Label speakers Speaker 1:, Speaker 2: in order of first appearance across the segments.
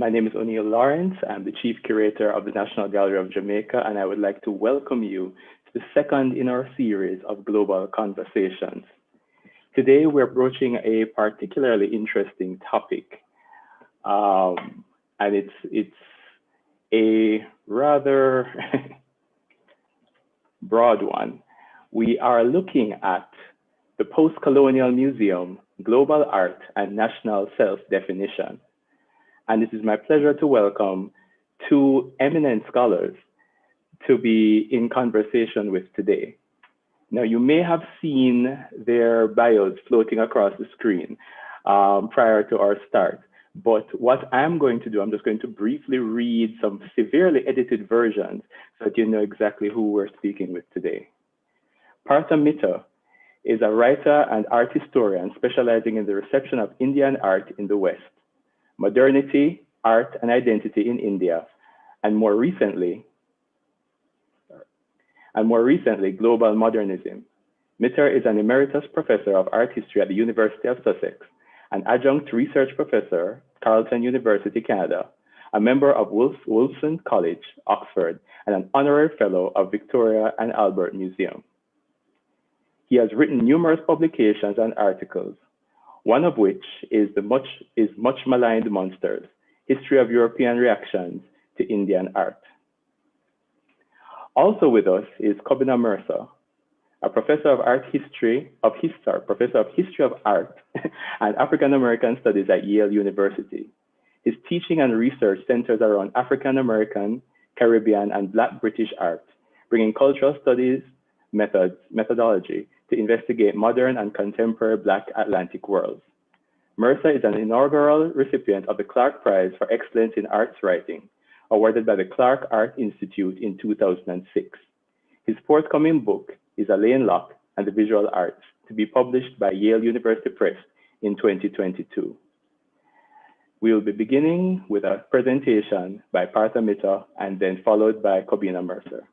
Speaker 1: My name is O'Neill Lawrence. I'm the Chief Curator of the National Gallery of Jamaica, and I would like to welcome you to the second in our series of Global Conversations. Today, we're broaching a particularly interesting topic, and it's a rather broad one. We are looking at the Post-Colonial Museum, Global Art and National Self-Definition. And it is my pleasure to welcome two eminent scholars to be in conversation with today. Now, you may have seen their bios floating across the screen prior to our start. But what I'm going to do, I'm just going to briefly read some severely edited versions so that you know exactly who we're speaking with today. Partha Mitra is a writer and art historian specializing in the reception of Indian art in the West, modernity, art, and identity in India, and more recently, global modernism. Mitra is an emeritus professor of art history at the University of Sussex, an adjunct research professor, Carleton University, Canada, a member of Wolfson College, Oxford, and an honorary fellow of Victoria and Albert Museum. He has written numerous publications and articles, one of which is much maligned monsters, History of European Reactions to Indian Art. Also with us is Kobina Mercer, a professor of history of art and African American studies at Yale University. His teaching and research centers around African American, Caribbean, and Black British art, bringing cultural studies methodology to investigate modern and contemporary Black Atlantic worlds. Mercer is an inaugural recipient of the Clark Prize for Excellence in Arts Writing, awarded by the Clark Art Institute in 2006. His forthcoming book is A Lane Lock and the Visual Arts, to be published by Yale University Press in 2022. We will be beginning with a presentation by Partha Mitra and then followed by Kobina Mercer.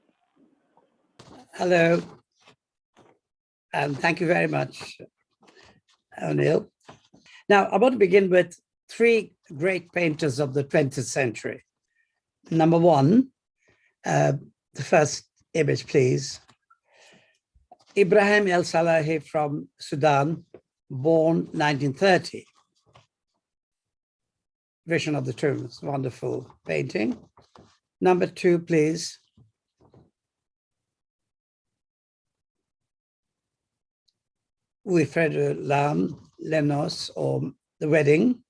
Speaker 2: Hello, and thank you very much, O'Neill. Now, I want to begin with three great painters of the 20th century. Number one, the first image, please. Ibrahim El Salahi from Sudan, born 1930. Vision of the Tombs, wonderful painting. Number two, please. Wilfred Lam, Lemnos, or The Wedding.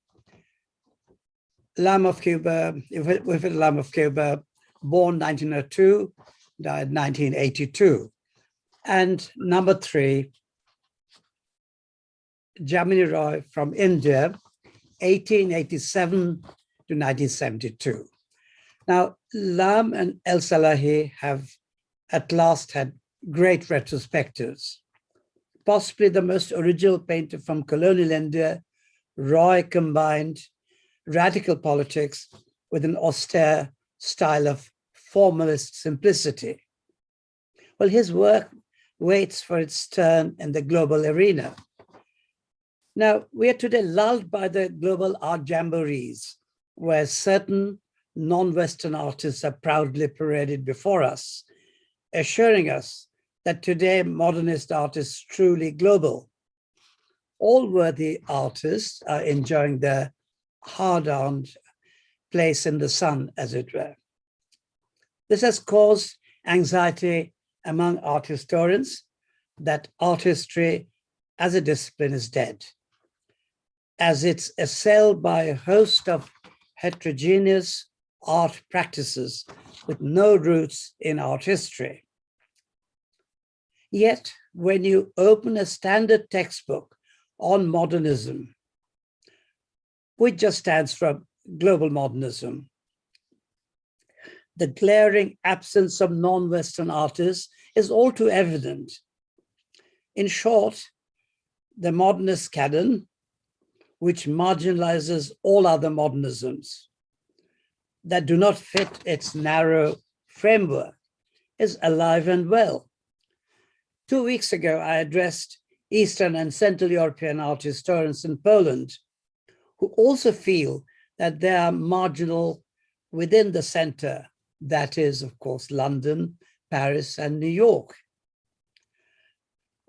Speaker 2: Lam of Cuba, Wilfred Lam of Cuba, born 1902, died 1982. And number three, Jamini Roy from India, 1887 to 1972. Now, Lam and El Salahi have at last had great retrospectives. Possibly the most original painter from colonial India, Roy combined radical politics with an austere style of formalist simplicity. Well, his work waits for its turn in the global arena. Now, we are today lulled by the global art jamborees, where certain non-Western artists are proudly paraded before us, assuring us that today modernist art is truly global. All worthy artists are enjoying their hard-earned place in the sun, as it were. This has caused anxiety among art historians that art history as a discipline is dead, as it's assailed by a host of heterogeneous art practices with no roots in art history. Yet, when you open a standard textbook on modernism, which just stands for global modernism, the glaring absence of non-Western artists is all too evident. In short, the modernist canon, which marginalizes all other modernisms that do not fit its narrow framework, is alive and well. 2 weeks ago, I addressed Eastern and Central European art historians in Poland, who also feel that they are marginal within the center, that is, of course, London, Paris, and New York.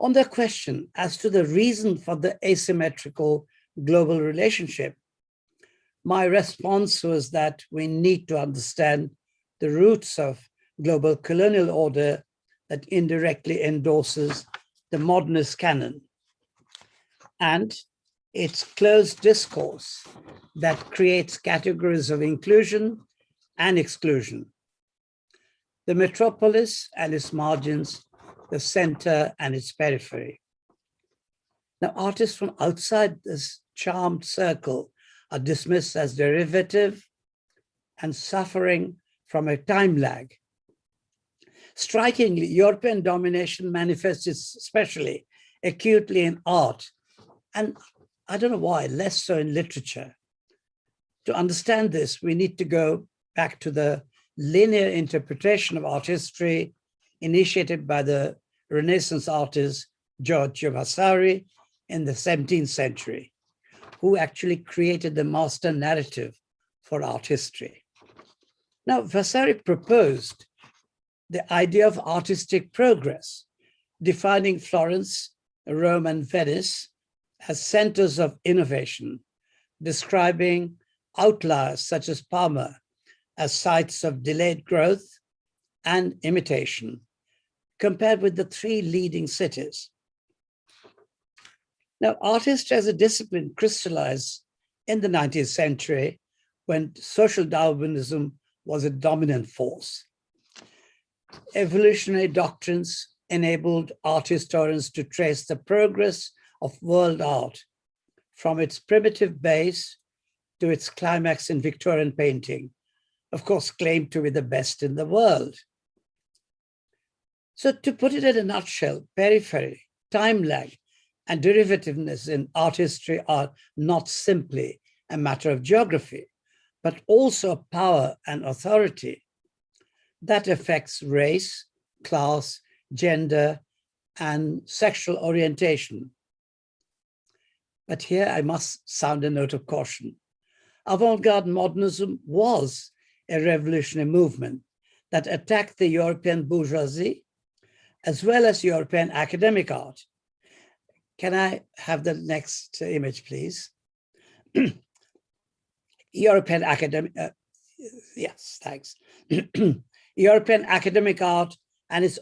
Speaker 2: On the question as to the reason for the asymmetrical global relationship, my response was that we need to understand the roots of global colonial order that indirectly endorses the modernist canon and its closed discourse that creates categories of inclusion and exclusion. The metropolis and its margins, the center and its periphery. Now, artists from outside this charmed circle are dismissed as derivative and suffering from a time lag. Strikingly, European domination manifests especially acutely in art, and I don't know why, less so in literature. To understand this, we need to go back to the linear interpretation of art history initiated by the Renaissance artist Giorgio Vasari in the 17th century, who actually created the master narrative for art history. Now, Vasari proposed the idea of artistic progress, defining Florence, Rome, and Venice as centers of innovation, describing outliers such as Parma as sites of delayed growth and imitation, compared with the three leading cities. Now, art history as a discipline crystallized in the 19th century when social Darwinism was a dominant force. Evolutionary doctrines enabled art historians to trace the progress of world art from its primitive base to its climax in Victorian painting, of course, claimed to be the best in the world. So to put it in a nutshell, periphery, time lag, and derivativeness in art history are not simply a matter of geography, but also power and authority that affects race, class, gender, and sexual orientation. But here I must sound a note of caution. Avant-garde modernism was a revolutionary movement that attacked the European bourgeoisie as well as European academic art. Can I have the next image, please? European academic, yes, thanks. European academic art and its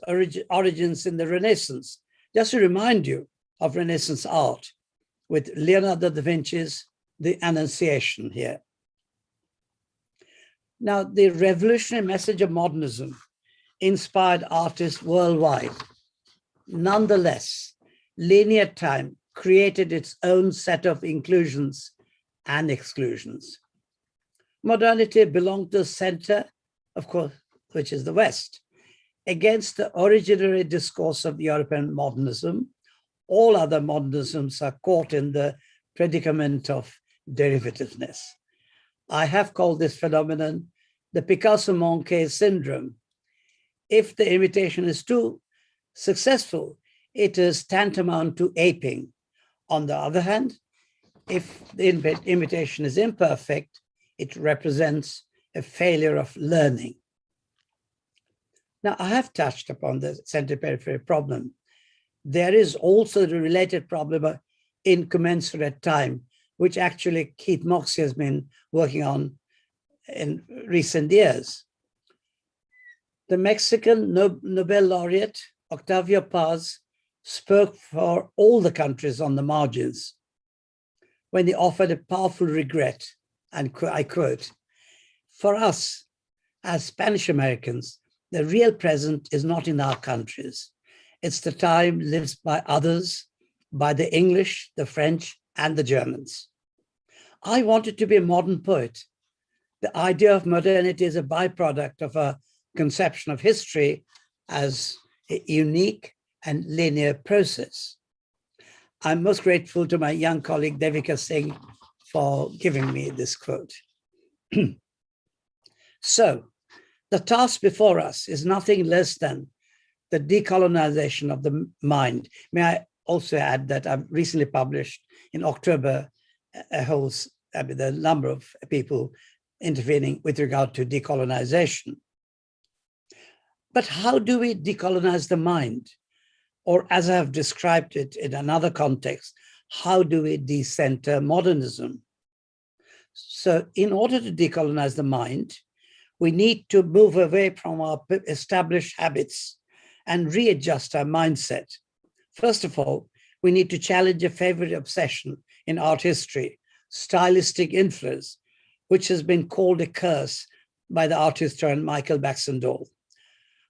Speaker 2: origins in the Renaissance. Just to remind you of Renaissance art with Leonardo da Vinci's The Annunciation here. Now, the revolutionary message of modernism inspired artists worldwide. Nonetheless, linear time created its own set of inclusions and exclusions. Modernity belonged to the center, of course, which is the West. Against the originary discourse of European modernism, all other modernisms are caught in the predicament of derivativeness. I have called this phenomenon the Picasso-Monkey syndrome. If the imitation is too successful, it is tantamount to aping. On the other hand, if the imitation is imperfect, it represents a failure of learning. Now, I have touched upon the center-periphery problem. There is also the related problem of incommensurate time, which actually Keith Moxie has been working on in recent years. The Mexican Nobel laureate, Octavio Paz, spoke for all the countries on the margins when he offered a powerful regret, and I quote, "For us, as Spanish Americans, the real present is not in our countries. It's the time lived by others, by the English, the French, and the Germans." I wanted to be a modern poet. The idea of modernity is a byproduct of a conception of history as a unique and linear process. I'm most grateful to my young colleague, Devika Singh, for giving me this quote. So, the task before us is nothing less than the decolonization of the mind. May I also add that I've recently published in October a whole the number of people intervening with regard to decolonization. But how do we decolonize the mind? Or as I have described it in another context, how do we decenter modernism? So in order to decolonize the mind, we need to move away from our established habits and readjust our mindset. First of all, we need to challenge a favorite obsession in art history, stylistic influence, which has been called a curse by the art historian Michael Baxendale.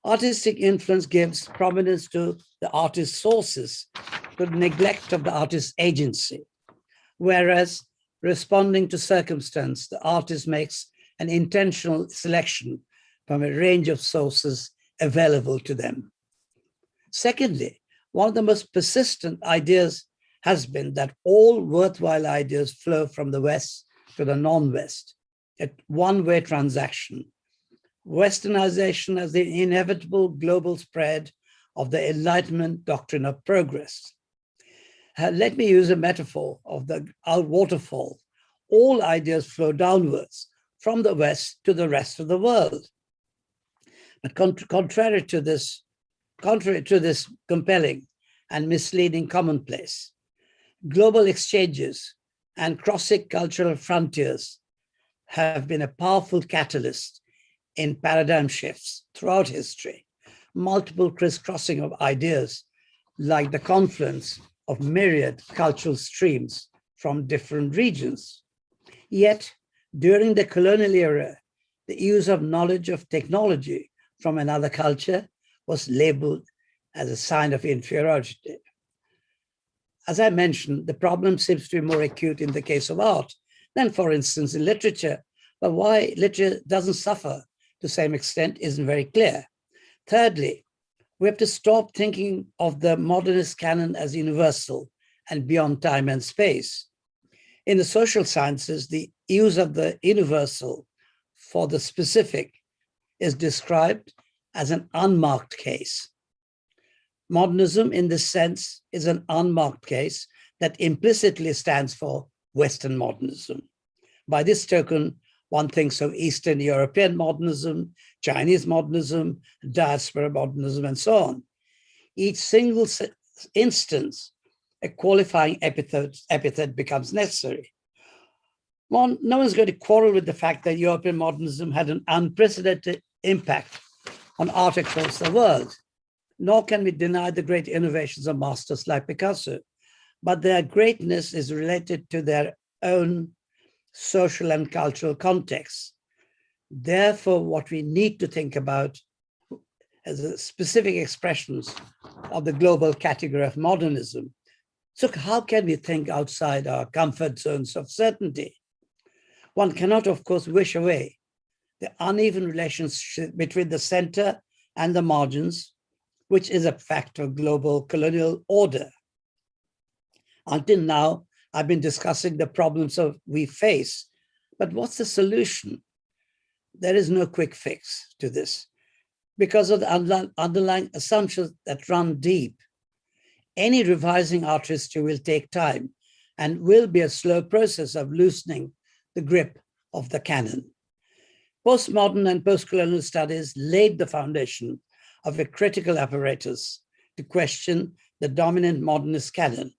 Speaker 2: Artistic influence gives prominence to the artist's sources, to the neglect of the artist's agency, whereas responding to circumstance, the artist makes an intentional selection from a range of sources available to them. Secondly, one of the most persistent ideas has been that all worthwhile ideas flow from the West to the non-West, a one-way transaction. Westernization as the inevitable global spread of the Enlightenment doctrine of progress. Let me use a metaphor of the waterfall. All ideas flow downwards from the West to the rest of the world. But contrary to this compelling and misleading commonplace, global exchanges and crossing cultural frontiers have been a powerful catalyst in paradigm shifts throughout history. Multiple crisscrossing of ideas, like the confluence of myriad cultural streams from different regions. Yet, during the colonial era, the use of knowledge of technology from another culture was labeled as a sign of inferiority. As I mentioned, the problem seems to be more acute in the case of art than, for instance, in literature. But why literature doesn't suffer to the same extent isn't very clear. Thirdly, we have to stop thinking of the modernist canon as universal and beyond time and space. In the social sciences, the use of the universal for the specific is described as an unmarked case. Modernism, in this sense, is an unmarked case that implicitly stands for Western modernism. By this token, one thinks of Eastern European modernism, Chinese modernism, diaspora modernism, and so on. Each single instance, a qualifying epithet becomes necessary. No one's going to quarrel with the fact that European modernism had an unprecedented impact on art across the world, nor can we deny the great innovations of masters like Picasso, but their greatness is related to their own social and cultural context. Therefore, what we need to think about as specific expressions of the global category of modernism. So how can we think outside our comfort zones of certainty? One cannot, of course, wish away the uneven relationship between the center and the margins, which is a fact of global colonial order. Until now, I've been discussing the problems we face, but what's the solution? There is no quick fix to this because of the underlying assumptions that run deep. Any revising art history will take time and will be a slow process of loosening the grip of the canon. Postmodern and post-colonial studies laid the foundation of a critical apparatus to question the dominant modernist canon.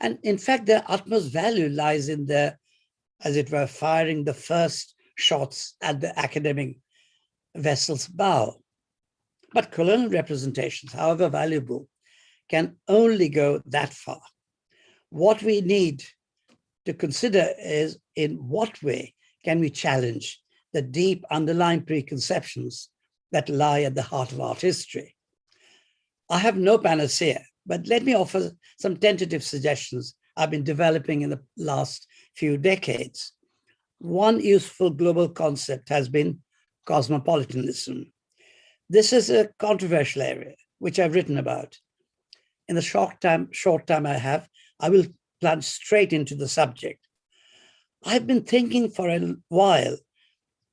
Speaker 2: And in fact, their utmost value lies in their, as it were, firing the first shots at the academic vessel's bow. But colonial representations, however valuable, can only go that far. What we need to consider is in what way can we challenge the deep underlying preconceptions that lie at the heart of art history. I have no panacea, but let me offer some tentative suggestions I've been developing in the last few decades. One useful global concept has been cosmopolitanism. This is a controversial area, which I've written about. In the short time I have, I will plunge straight into the subject. I've been thinking for a while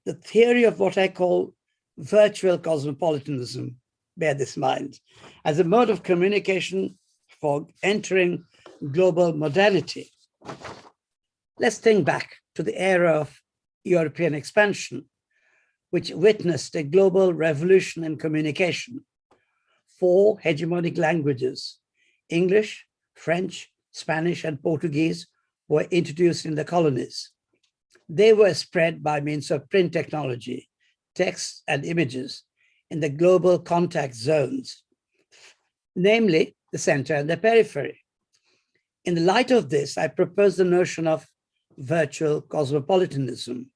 Speaker 2: the theory of what I call virtual cosmopolitanism, bear this in mind, as a mode of communication for entering global modernity. Let's think back to the era of European expansion, which witnessed a global revolution in communication. 4 hegemonic languages, English, French, Spanish, and Portuguese, were introduced in the colonies. They were spread by means of print technology, text and images in the global contact zones, namely the center and the periphery. In the light of this, I propose the notion of virtual cosmopolitanism.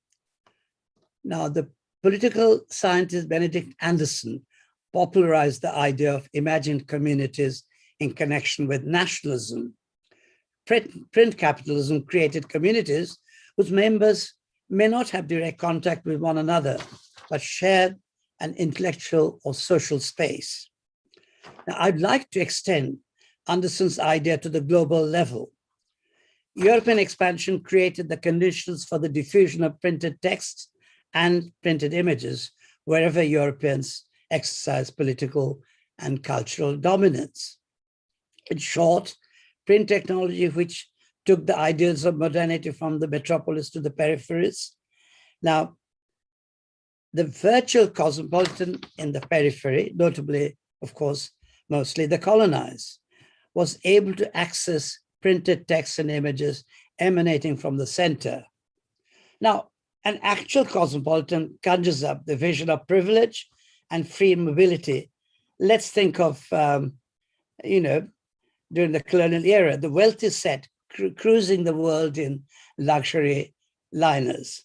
Speaker 2: Now, the political scientist Benedict Anderson popularized the idea of imagined communities in connection with nationalism. Print capitalism created communities whose members may not have direct contact with one another, but shared an intellectual or social space. Now, I'd like to extend Anderson's idea to the global level. European expansion created the conditions for the diffusion of printed texts and printed images wherever Europeans exercise political and cultural dominance. In short, print technology, which took the ideals of modernity from the metropolis to the peripheries. Now, the virtual cosmopolitan in the periphery, notably, of course, mostly the colonized, was able to access printed texts and images emanating from the center. Now, an actual cosmopolitan conjures up the vision of privilege and free mobility. Let's think of, during the colonial era, the wealthy set cruising the world in luxury liners.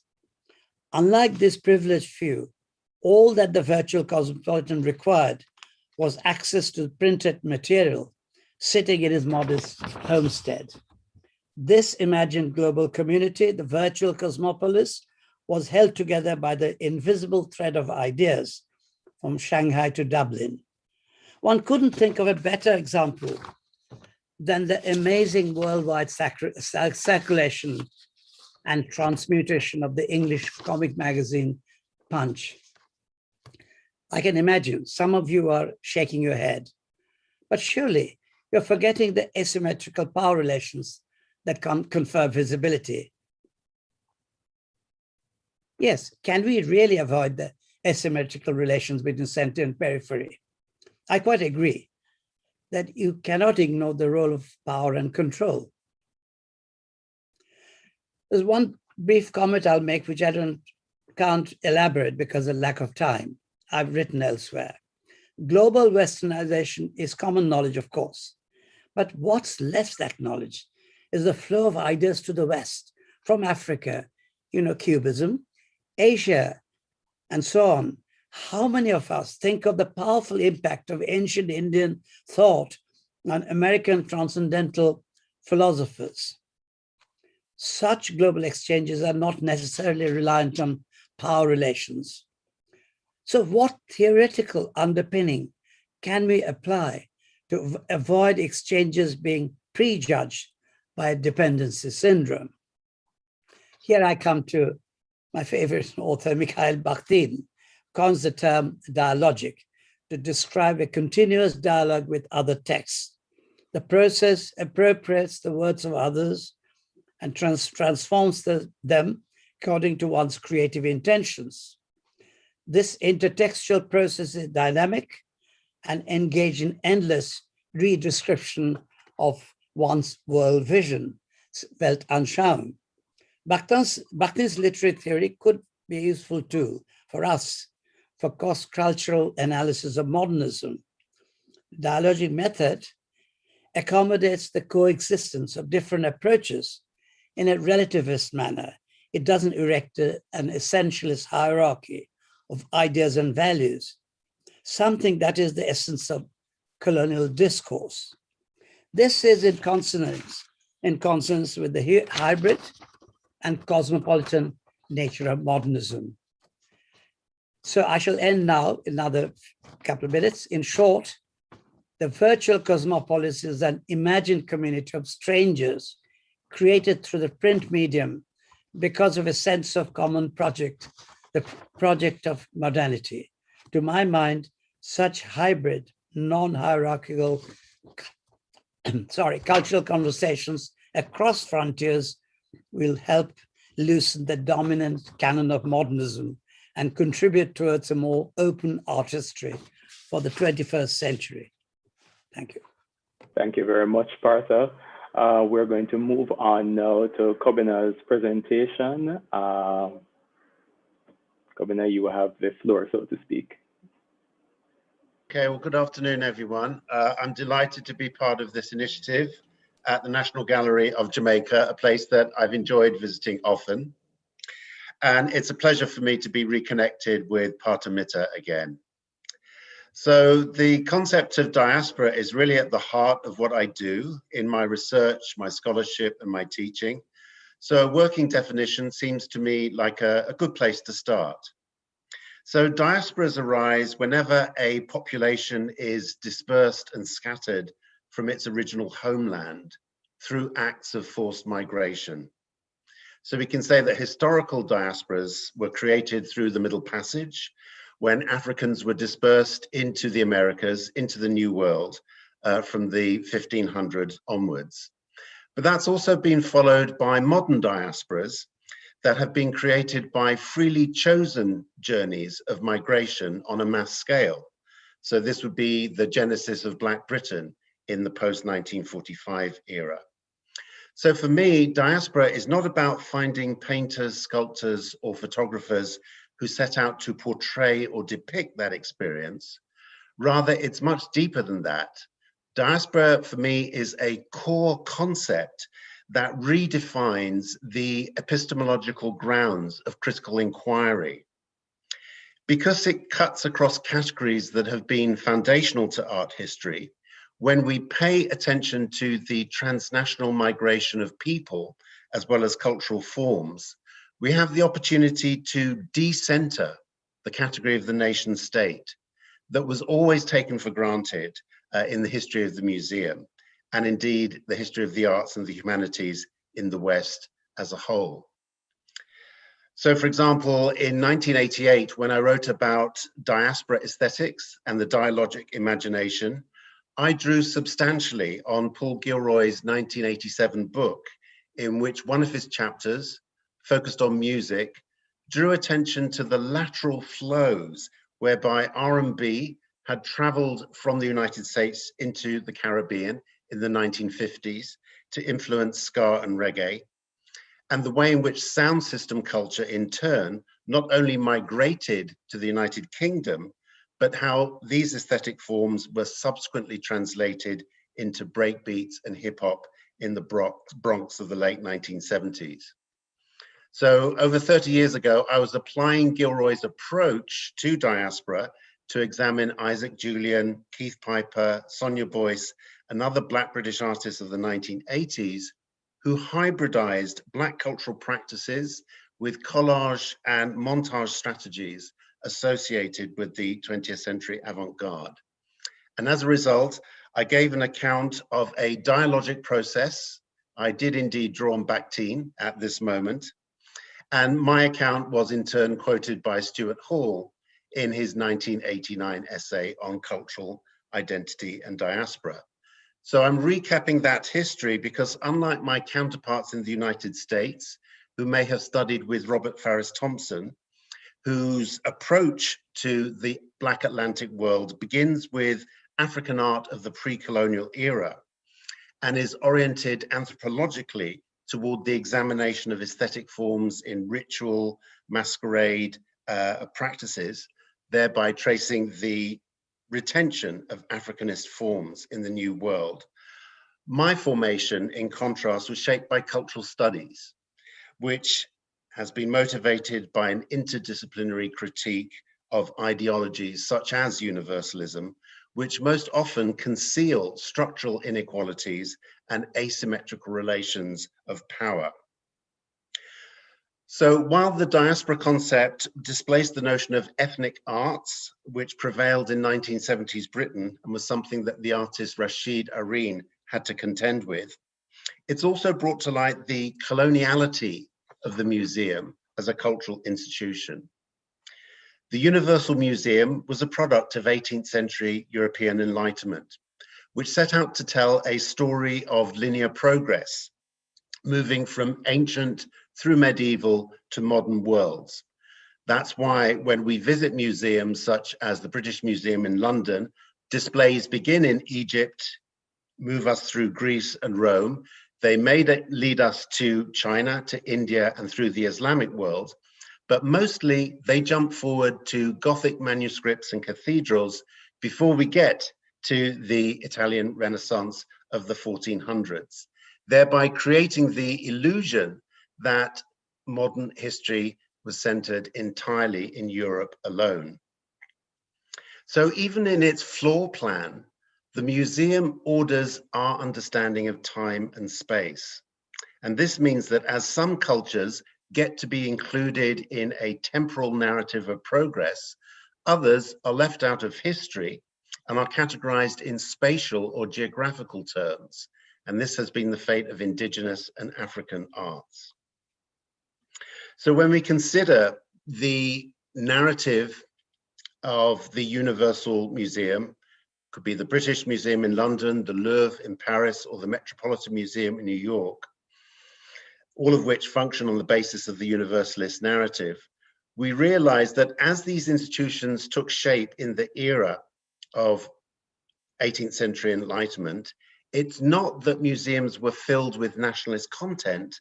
Speaker 2: Unlike this privileged few, all that the virtual cosmopolitan required was access to printed material sitting in his modest homestead. This imagined global community, the virtual cosmopolis, was held together by the invisible thread of ideas from Shanghai to Dublin. One couldn't think of a better example than the amazing worldwide circulation and transmutation of the English comic magazine Punch. I can imagine some of you are shaking your head, but surely you're forgetting the asymmetrical power relations that confer visibility. Yes, can we really avoid the asymmetrical relations between center and periphery? I quite agree that you cannot ignore the role of power and control. There's one brief comment I'll make, which I can't elaborate because of lack of time. I've written elsewhere. Global westernization is common knowledge, of course, but what's less acknowledged is the flow of ideas to the West from Africa, Cubism, Asia, and so on. How many of us think of the powerful impact of ancient Indian thought on American transcendental philosophers? Such global exchanges are not necessarily reliant on power relations. So what theoretical underpinning can we apply to avoid exchanges being prejudged by a dependency syndrome? Here I come to my favorite author, Mikhail Bakhtin, coins the term dialogic to describe a continuous dialogue with other texts. The process appropriates the words of others and transforms them according to one's creative intentions. This intertextual process is dynamic and engaged in endless redescription of one's world vision, Weltanschauung. Bakhtin's literary theory could be a useful tool for us for cross-cultural analysis of modernism. The dialogic method accommodates the coexistence of different approaches in a relativist manner. It doesn't erect an essentialist hierarchy of ideas and values, something that is the essence of colonial discourse. This is in consonance with the hybrid and cosmopolitan nature of modernism. So I shall end now in another couple of minutes. In short, the virtual cosmopolis is an imagined community of strangers created through the print medium because of a sense of common project, the project of modernity. To my mind, such hybrid, non-hierarchical, cultural conversations across frontiers will help loosen the dominant canon of modernism and contribute towards a more open art history for the 21st century. Thank you.
Speaker 1: Thank you very much, Partha. We're going to move on now to Kobina's presentation. Kobina, you have the floor, so to speak.
Speaker 3: Okay, well, good afternoon, everyone. I'm delighted to be part of this initiative at the National Gallery of Jamaica, a place that I've enjoyed visiting often. And it's a pleasure for me to be reconnected with Partha Mitter again. So the concept of diaspora is really at the heart of what I do in my research, my scholarship, and my teaching. So a working definition seems to me like a good place to start. So diasporas arise whenever a population is dispersed and scattered from its original homeland through acts of forced migration. So we can say that historical diasporas were created through the Middle Passage, when Africans were dispersed into the Americas, into the New World, from the 1500s onwards. But that's also been followed by modern diasporas that have been created by freely chosen journeys of migration on a mass scale. So this would be the genesis of Black Britain in the post-1945 era. So for me, diaspora is not about finding painters, sculptors, or photographers who set out to portray or depict that experience. Rather, it's much deeper than that. Diaspora for me is a core concept that redefines the epistemological grounds of critical inquiry. Because it cuts across categories that have been foundational to art history, when we pay attention to the transnational migration of people as well as cultural forms, we have the opportunity to decenter the category of the nation state that was always taken for granted in the history of the museum, and indeed the history of the arts and the humanities in the West as a whole. So for example, in 1988, when I wrote about diaspora aesthetics and the dialogic imagination, I drew substantially on Paul Gilroy's 1987 book, in which one of his chapters, focused on music, drew attention to the lateral flows whereby R&B had traveled from the United States into the Caribbean in the 1950s to influence ska and reggae, and the way in which sound system culture in turn not only migrated to the United Kingdom, but how these aesthetic forms were subsequently translated into breakbeats and hip hop in the Bronx of the late 1970s. So over 30 years ago, I was applying Gilroy's approach to diaspora to examine Isaac Julian, Keith Piper, Sonia Boyce, and other Black British artists of the 1980s who hybridized Black cultural practices with collage and montage strategies associated with the 20th century avant-garde. And as a result, I gave an account of a dialogic process. I did indeed draw on Bakhtin at this moment. And my account was in turn quoted by Stuart Hall in his 1989 essay on cultural identity and diaspora. So I'm recapping that history because unlike my counterparts in the United States, who may have studied with Robert Farris Thompson, whose approach to the Black Atlantic world begins with African art of the pre-colonial era and is oriented anthropologically toward the examination of aesthetic forms in ritual, masquerade practices, thereby tracing the retention of Africanist forms in the New World. My formation, in contrast, was shaped by cultural studies, which has been motivated by an interdisciplinary critique of ideologies such as universalism, which most often conceal structural inequalities and asymmetrical relations of power. So while the diaspora concept displaced the notion of ethnic arts, which prevailed in 1970s Britain and was something that the artist Rashid Areen had to contend with, it's also brought to light the coloniality of the museum as a cultural institution. The Universal Museum was a product of 18th century European Enlightenment, which set out to tell a story of linear progress moving from ancient through medieval to modern worlds. That's why when we visit museums such as the British Museum in London, displays begin in Egypt, move us through Greece and Rome. They may lead us to China, to India, and through the Islamic world, but mostly they jump forward to Gothic manuscripts and cathedrals before we get to the Italian Renaissance of the 1400s, thereby creating the illusion that modern history was centered entirely in Europe alone. So even in its floor plan, the museum orders our understanding of time and space. And this means that as some cultures get to be included in a temporal narrative of progress, others are left out of history and are categorized in spatial or geographical terms. And this has been the fate of indigenous and African arts. So when we consider the narrative of the Universal Museum, could be the British Museum in London, the Louvre in Paris, or the Metropolitan Museum in New York, all of which function on the basis of the universalist narrative, we realize that as these institutions took shape in the era of 18th century Enlightenment, it's not that museums were filled with nationalist content,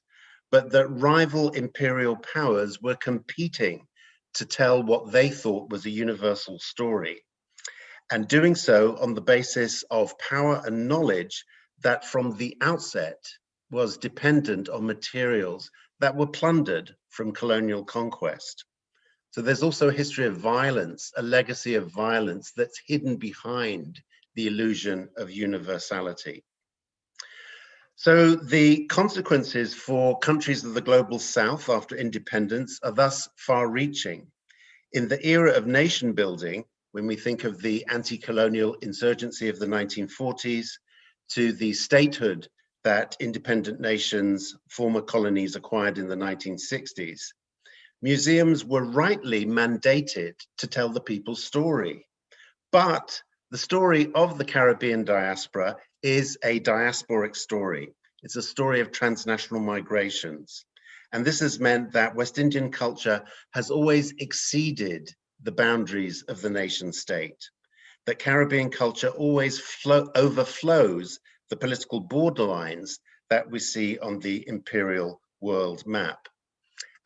Speaker 3: but that rival imperial powers were competing to tell what they thought was a universal story, and doing so on the basis of power and knowledge that from the outset was dependent on materials that were plundered from colonial conquest. So there's also a history of violence, a legacy of violence that's hidden behind the illusion of universality. So the consequences for countries of the global South after independence are thus far-reaching. In the era of nation building, when we think of the anti-colonial insurgency of the 1940s to the statehood that independent nations, former colonies acquired in the 1960s, museums were rightly mandated to tell the people's story. But the story of the Caribbean diaspora is a diasporic story. It's a story of transnational migrations. And this has meant that West Indian culture has always exceeded the boundaries of the nation state, that Caribbean culture always overflows the political borderlines that we see on the imperial world map.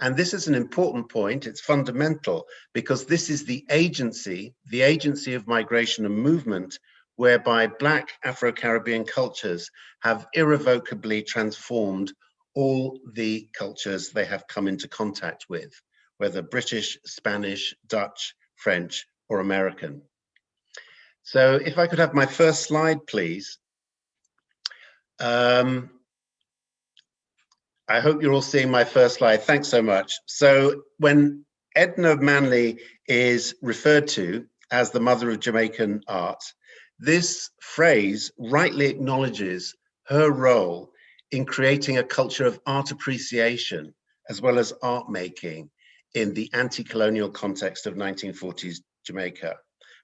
Speaker 3: And this is an important point, it's fundamental, because this is the agency of migration and movement, whereby Black Afro-Caribbean cultures have irrevocably transformed all the cultures they have come into contact with, whether British, Spanish, Dutch, French, or American. So if I could have my first slide, please. I hope you're all seeing my first slide. Thanks so much. So when Edna Manley is referred to as the mother of Jamaican art, this phrase rightly acknowledges her role in creating a culture of art appreciation as well as art making in the anti-colonial context of 1940s Jamaica.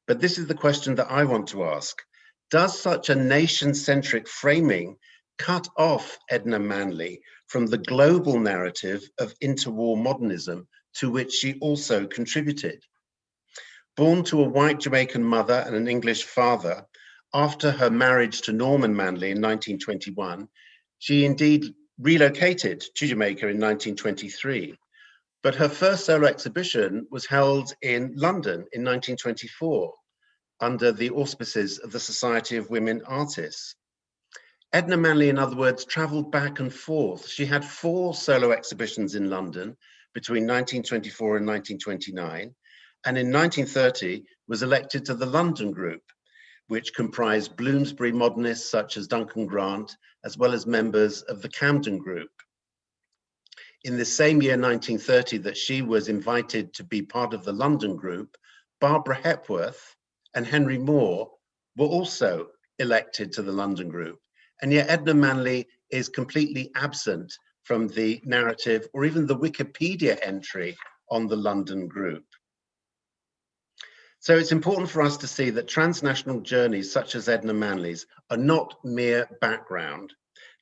Speaker 3: But this is the question that I want to ask. Does such a nation-centric framing cut off Edna Manley from the global narrative of interwar modernism to which she also contributed? Born to a white Jamaican mother and an English father, after her marriage to Norman Manley in 1921, she indeed relocated to Jamaica in 1923. But her first solo exhibition was held in London in 1924 under the auspices of the Society of Women Artists. Edna Manley, in other words, traveled back and forth. She had 4 solo exhibitions in London between 1924 and 1929, and in 1930 was elected to the London Group, which comprised Bloomsbury modernists such as Duncan Grant, as well as members of the Camden Group. In the same year, 1930, that she was invited to be part of the London Group, Barbara Hepworth and Henry Moore were also elected to the London Group. And yet Edna Manley is completely absent from the narrative or even the Wikipedia entry on the London Group. So it's important for us to see that transnational journeys such as Edna Manley's are not mere background.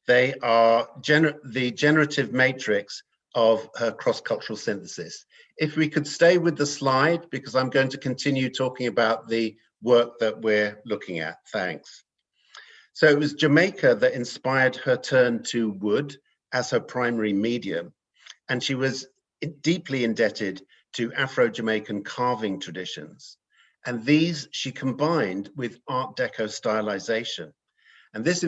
Speaker 3: They are the generative matrix of her cross-cultural synthesis. If we could stay with the slide, because I'm going to continue talking about the work that we're looking at. Thanks. So it was Jamaica that inspired her turn to wood as her primary medium, and she was deeply indebted to Afro-Jamaican carving traditions. And these she combined with Art Deco stylization. And this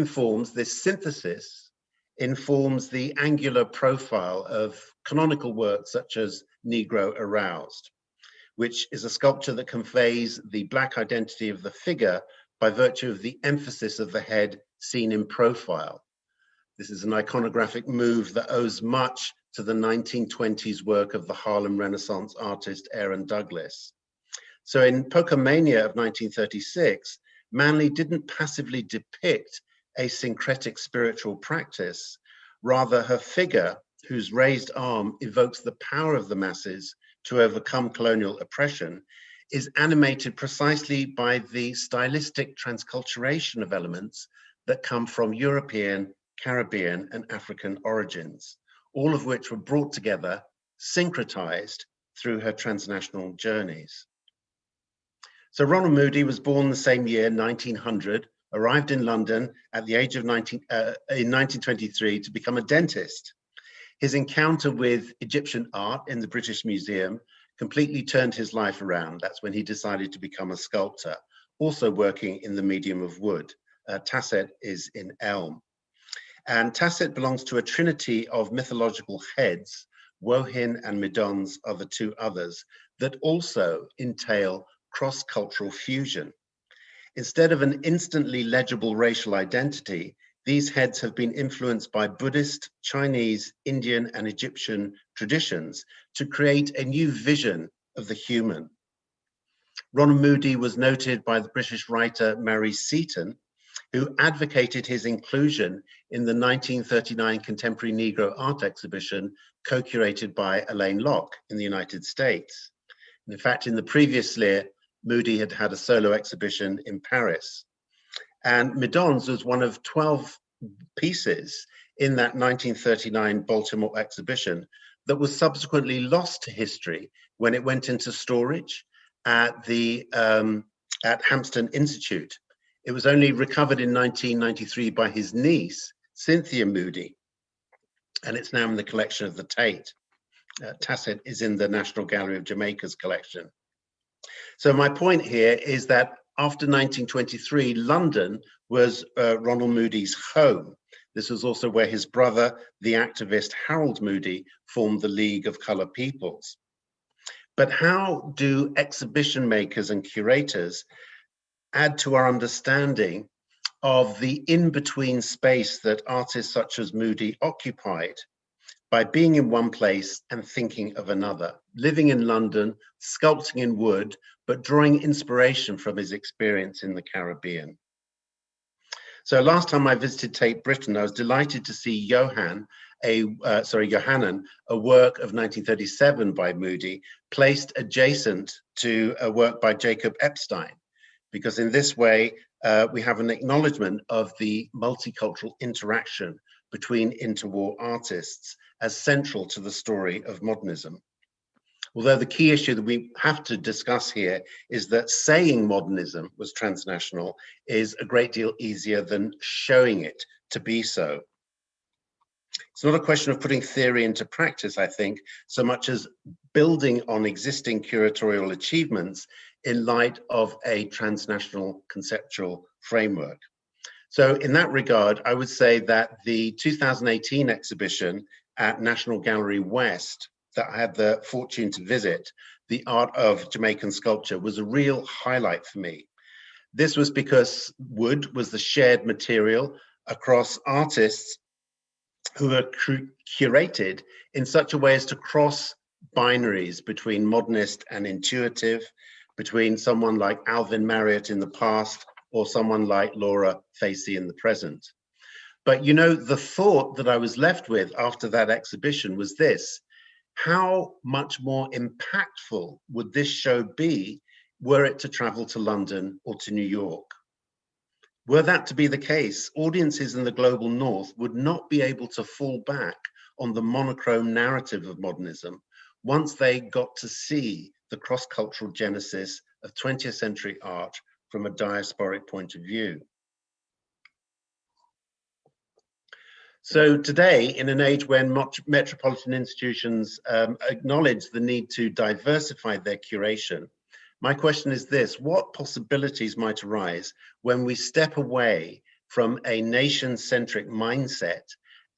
Speaker 3: synthesis informs the angular profile of canonical works such as Negro Aroused, which is a sculpture that conveys the Black identity of the figure by virtue of the emphasis of the head seen in profile. This is an iconographic move that owes much to the 1920s work of the Harlem Renaissance artist Aaron Douglas. So in Pocomania of 1936, Manley didn't passively depict a syncretic spiritual practice. Rather, her figure, whose raised arm evokes the power of the masses to overcome colonial oppression, is animated precisely by the stylistic transculturation of elements that come from European, Caribbean, and African origins, all of which were brought together, syncretized through her transnational journeys. So Ronald Moody was born the same year, 1900, arrived in London at the age of in 1923 to become a dentist. His encounter with Egyptian art in the British Museum completely turned his life around. That's when he decided to become a sculptor, also working in the medium of wood. Tasset is in elm. And Tasset belongs to a trinity of mythological heads. Wohin and Medons are the two others that also entail cross-cultural fusion. Instead of an instantly legible racial identity, these heads have been influenced by Buddhist, Chinese, Indian, and Egyptian traditions to create a new vision of the human. Ronald Moody was noted by the British writer Mary Seaton, who advocated his inclusion in the 1939 Contemporary Negro Art Exhibition, co-curated by Elaine Locke in the United States. And in fact, in the previous year, Moody had had a solo exhibition in Paris. And Medons was one of 12 pieces in that 1939 Baltimore exhibition that was subsequently lost to history when it went into storage at the at Hampstead Institute. It was only recovered in 1993 by his niece, Cynthia Moody, and it's now in the collection of the Tate. Tasset is in the National Gallery of Jamaica's collection. So my point here is that after 1923, London was Ronald Moody's home. This was also where his brother, the activist Harold Moody, formed the League of Colored Peoples. But how do exhibition makers and curators add to our understanding of the in-between space that artists such as Moody occupied by being in one place and thinking of another, living in London, sculpting in wood, but drawing inspiration from his experience in the Caribbean? So last time I visited Tate Britain, I was delighted to see Yohanan, a work of 1937 by Moody, placed adjacent to a work by Jacob Epstein, because in this way, we have an acknowledgement of the multicultural interaction between interwar artists as central to the story of modernism. Although the key issue that we have to discuss here is that saying modernism was transnational is a great deal easier than showing it to be so. It's not a question of putting theory into practice, I think, so much as building on existing curatorial achievements in light of a transnational conceptual framework. So in that regard, I would say that the 2018 exhibition at National Gallery West that I had the fortune to visit, The Art of Jamaican Sculpture, was a real highlight for me. This was because wood was the shared material across artists who were curated in such a way as to cross binaries between modernist and intuitive, between someone like Alvin Marriott in the past or someone like Laura Facey in the present. But you know, the thought that I was left with after that exhibition was this: how much more impactful would this show be were it to travel to London or to New York? Were that to be the case, audiences in the global north would not be able to fall back on the monochrome narrative of modernism once they got to see the cross-cultural genesis of 20th century art from a diasporic point of view. So today, in an age when metropolitan institutions acknowledge the need to diversify their curation, my question is this: what possibilities might arise when we step away from a nation-centric mindset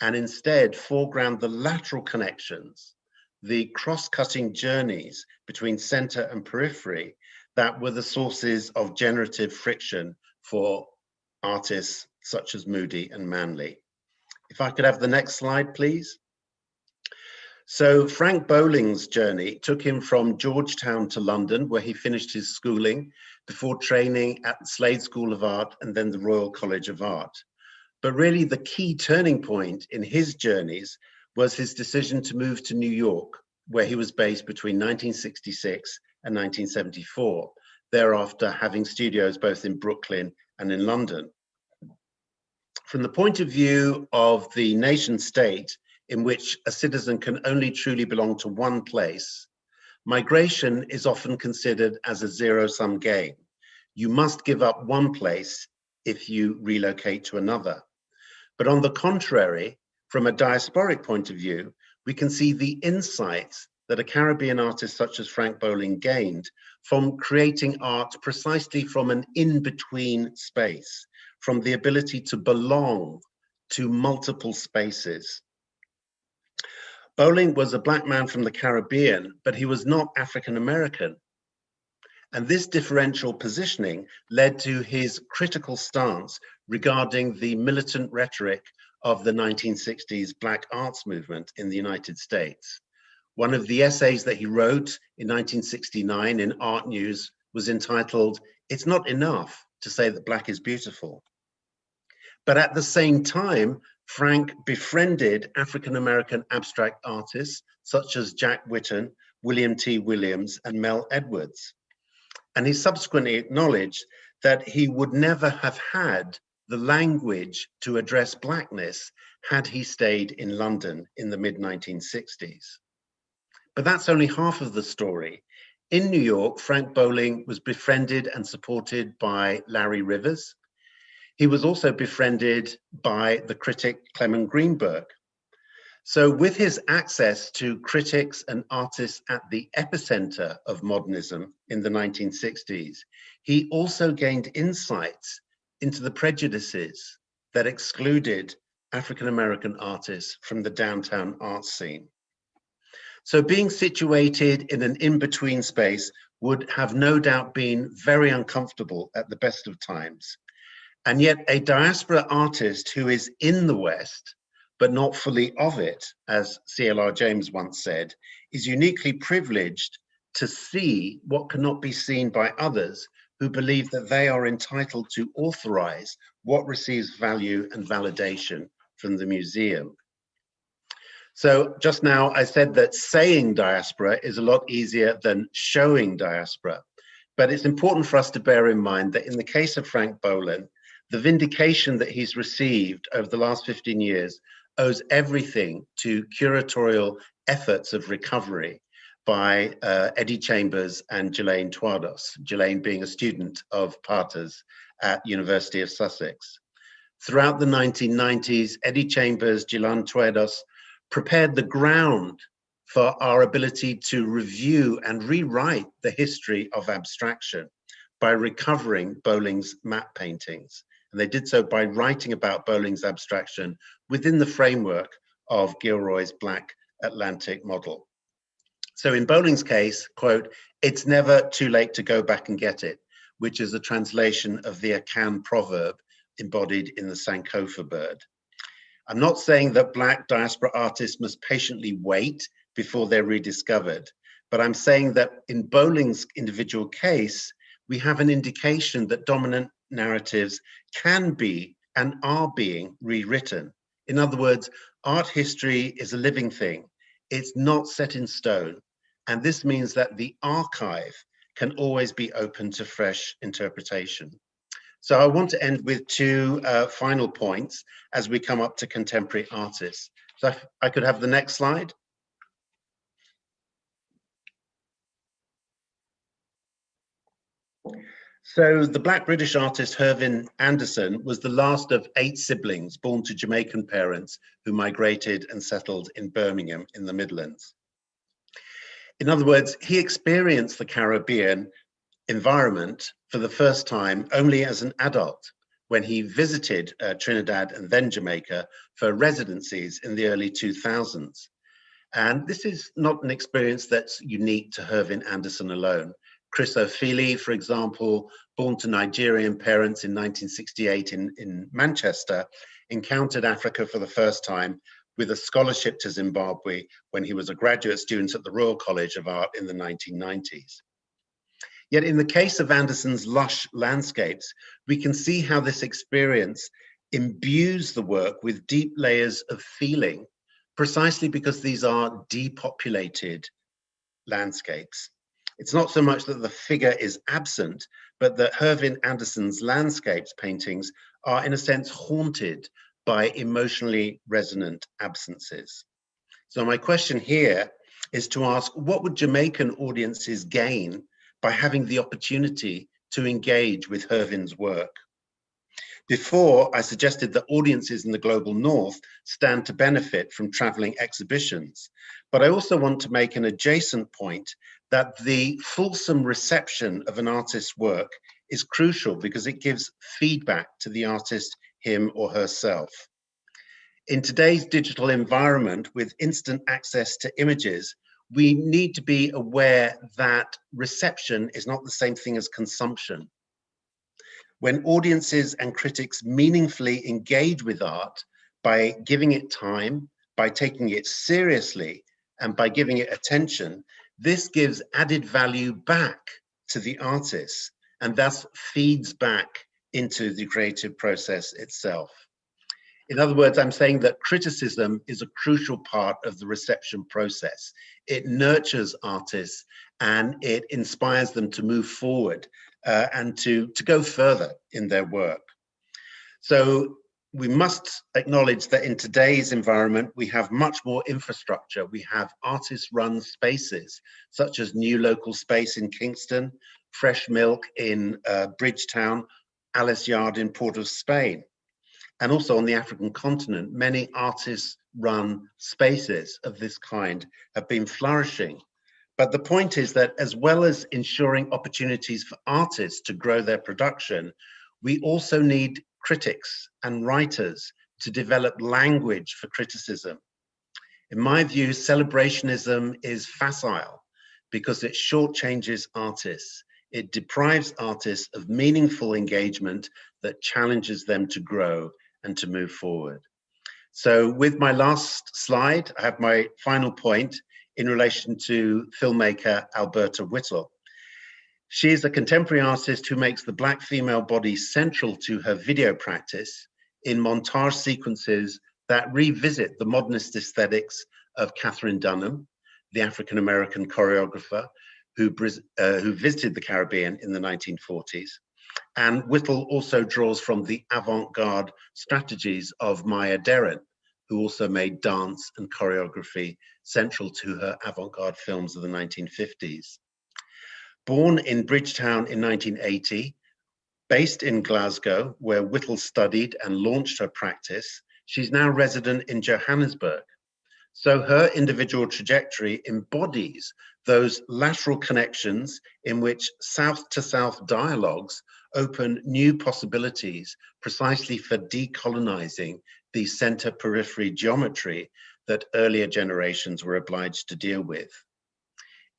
Speaker 3: and instead foreground the lateral connections, the cross-cutting journeys between center and periphery that were the sources of generative friction for artists such as Moody and Manley? If I could have the next slide, please. So Frank Bowling's journey took him from Georgetown to London, where he finished his schooling before training at the Slade School of Art and then the Royal College of Art. But really the key turning point in his journeys was his decision to move to New York, where he was based between 1966 and 1974, thereafter having studios both in Brooklyn and in London. From the point of view of the nation state, in which a citizen can only truly belong to one place, migration is often considered as a zero-sum game. You must give up one place if you relocate to another. But on the contrary, from a diasporic point of view, we can see the insights that a Caribbean artist such as Frank Bowling gained from creating art precisely from an in-between space, from the ability to belong to multiple spaces. Bowling was a Black man from the Caribbean, but he was not African American. And this differential positioning led to his critical stance regarding the militant rhetoric of the 1960s Black arts movement in the United States. One of the essays that he wrote in 1969 in Art News was entitled, "It's Not Enough to Say That Black is Beautiful." But at the same time, Frank befriended African-American abstract artists such as Jack Whitten, William T. Williams, and Mel Edwards. And he subsequently acknowledged that he would never have had the language to address Blackness had he stayed in London in the mid-1960s. But that's only half of the story. In New York, Frank Bowling was befriended and supported by Larry Rivers. He was also befriended by the critic Clement Greenberg. So with his access to critics and artists at the epicenter of modernism in the 1960s, he also gained insights into the prejudices that excluded African-American artists from the downtown art scene. So being situated in an in-between space would have no doubt been very uncomfortable at the best of times. And yet a diaspora artist who is in the West, but not fully of it, as C.L.R. James once said, is uniquely privileged to see what cannot be seen by others who believe that they are entitled to authorize what receives value and validation from the museum. So just now I said that saying diaspora is a lot easier than showing diaspora, but it's important for us to bear in mind that in the case of Frank Bowling, the vindication that he's received over the last 15 years owes everything to curatorial efforts of recovery by Eddie Chambers and Ghislaine Twados, Ghislaine being a student of Pater's at University of Sussex. Throughout the 1990s, Eddie Chambers, Ghislaine Twados prepared the ground for our ability to review and rewrite the history of abstraction by recovering Bowling's map paintings. And they did so by writing about Bowling's abstraction within the framework of Gilroy's Black Atlantic model. So in Bowling's case, quote, "It's never too late to go back and get it," which is a translation of the Akan proverb embodied in the Sankofa bird. I'm not saying that Black diaspora artists must patiently wait before they're rediscovered, but I'm saying that in Bowling's individual case, we have an indication that dominant narratives can be and are being rewritten. In other words, art history is a living thing. It's not set in stone. And this means that the archive can always be open to fresh interpretation. So I want to end with two final points as we come up to contemporary artists. So if I could have the next slide. So the Black British artist Hervin Anderson was the last of 8 siblings born to Jamaican parents who migrated and settled in Birmingham in the Midlands. In other words, he experienced the Caribbean environment for the first time only as an adult when he visited Trinidad and then Jamaica for residencies in the early 2000s. And this is not an experience that's unique to Hervin Anderson alone. Chris O'Feely, for example, born to Nigerian parents in 1968 in Manchester, encountered Africa for the first time with a scholarship to Zimbabwe when he was a graduate student at the Royal College of Art in the 1990s. Yet in the case of Anderson's lush landscapes, we can see how this experience imbues the work with deep layers of feeling, precisely because these are depopulated landscapes. It's not so much that the figure is absent, but that Hervin Anderson's landscapes paintings are in a sense haunted by emotionally resonant absences. So my question here is to ask, what would Jamaican audiences gain by having the opportunity to engage with Hervin's work? Before, I suggested that audiences in the global north stand to benefit from traveling exhibitions, but I also want to make an adjacent point that the fulsome reception of an artist's work is crucial because it gives feedback to the artist, him or herself. In today's digital environment with instant access to images, we need to be aware that reception is not the same thing as consumption. When audiences and critics meaningfully engage with art by giving it time, by taking it seriously, and by giving it attention, this gives added value back to the artist and thus feeds back into the creative process itself. In other words, I'm saying that criticism is a crucial part of the reception process. It nurtures artists and it inspires them to move forward and to go further in their work. So we must acknowledge that in today's environment, we have much more infrastructure. We have artist-run spaces, such as New Local Space in Kingston, Fresh Milk in Bridgetown, Alice Yard in Port of Spain. And also on the African continent, many artist-run spaces of this kind have been flourishing. But the point is that as well as ensuring opportunities for artists to grow their production, we also need critics and writers to develop language for criticism. In my view, celebrationism is facile because it shortchanges artists. It deprives artists of meaningful engagement that challenges them to grow and to move forward. So with my last slide, I have my final point in relation to filmmaker Alberta Whittle. She is a contemporary artist who makes the Black female body central to her video practice in montage sequences that revisit the modernist aesthetics of Catherine Dunham, the African-American choreographer who visited the Caribbean in the 1940s. And Whittle also draws from the avant-garde strategies of Maya Deren, who also made dance and choreography central to her avant-garde films of the 1950s. Born in Bridgetown in 1980, based in Glasgow, where Whittle studied and launched her practice, she's now resident in Johannesburg. So her individual trajectory embodies those lateral connections in which South-to-South dialogues open new possibilities precisely for decolonizing the center-periphery geometry that earlier generations were obliged to deal with.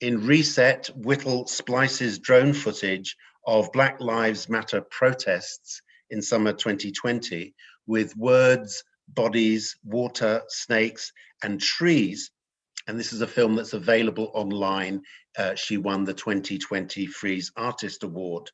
Speaker 3: In Reset, Whittle splices drone footage of Black Lives Matter protests in summer 2020 with words, bodies, water, snakes, and trees. And this is a film that's available online. She won the 2020 Frieze Artist Award,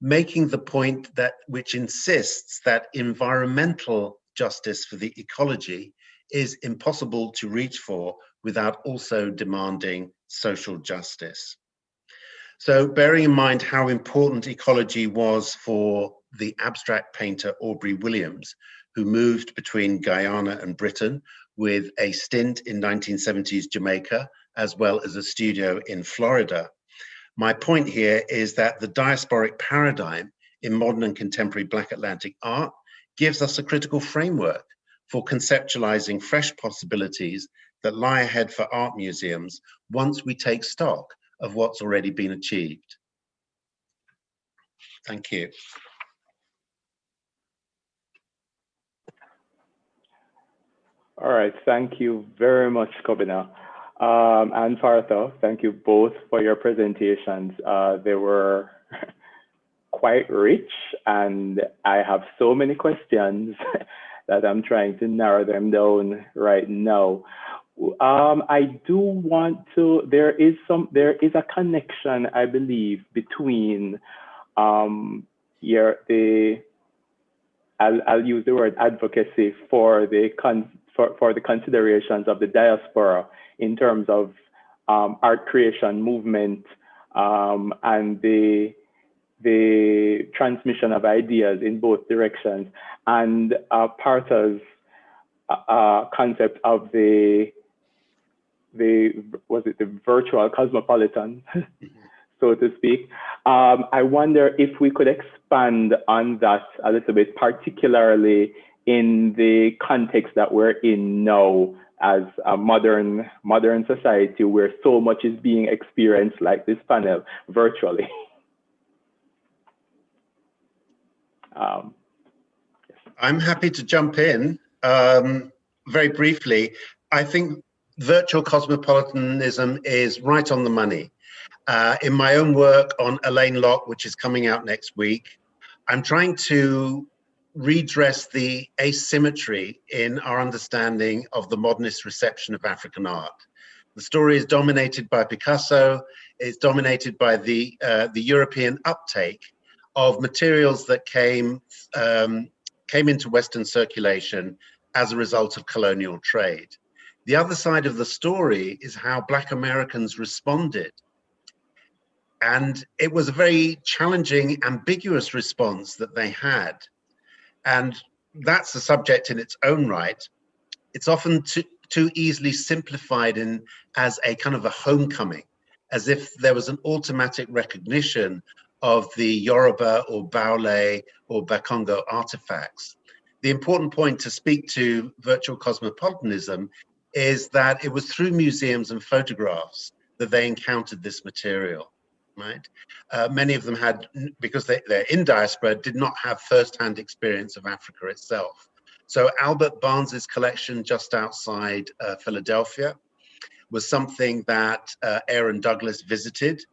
Speaker 3: making the point that which insists that environmental justice for the ecology is impossible to reach for without also demanding social justice. So bearing in mind how important ecology was for the abstract painter Aubrey Williams, who moved between Guyana and Britain with a stint in 1970s Jamaica, as well as a studio in Florida. My point here is that the diasporic paradigm in modern and contemporary Black Atlantic art gives us a critical framework for conceptualizing fresh possibilities that lie ahead for art museums once we take stock of what's already been achieved. Thank you.
Speaker 1: All right, thank you very much, Kobina. And Partha, thank you both for your presentations. They were quite rich, and I have so many questions that I'm trying to narrow them down right now. I do want to, there is a connection, I believe, between I'll use the word advocacy for the considerations of the diaspora in terms of art creation movement and the transmission of ideas in both directions, and Partha's concept of the virtual cosmopolitan, so to speak. I wonder if we could expand on that a little bit, particularly in the context that we're in now as a modern society where so much is being experienced, like this panel, virtually.
Speaker 3: I'm happy to jump in very briefly. I think virtual cosmopolitanism is right on the money. In my own work on Elaine Locke, which is coming out next week, I'm trying to redress the asymmetry in our understanding of the modernist reception of African art. The story is dominated by Picasso. It's dominated by the European uptake of materials that came into Western circulation as a result of colonial trade. The other side of the story is how Black Americans responded. And it was a very challenging, ambiguous response that they had. And that's a subject in its own right. It's often too easily simplified as a kind of a homecoming, as if there was an automatic recognition of the Yoruba or Baule or Bakongo artifacts. The important point to speak to virtual cosmopolitanism is that it was through museums and photographs that they encountered this material, right? Many of them had, because they're in diaspora, did not have first-hand experience of Africa itself. So Albert Barnes's collection just outside Philadelphia was something that Aaron Douglas visited.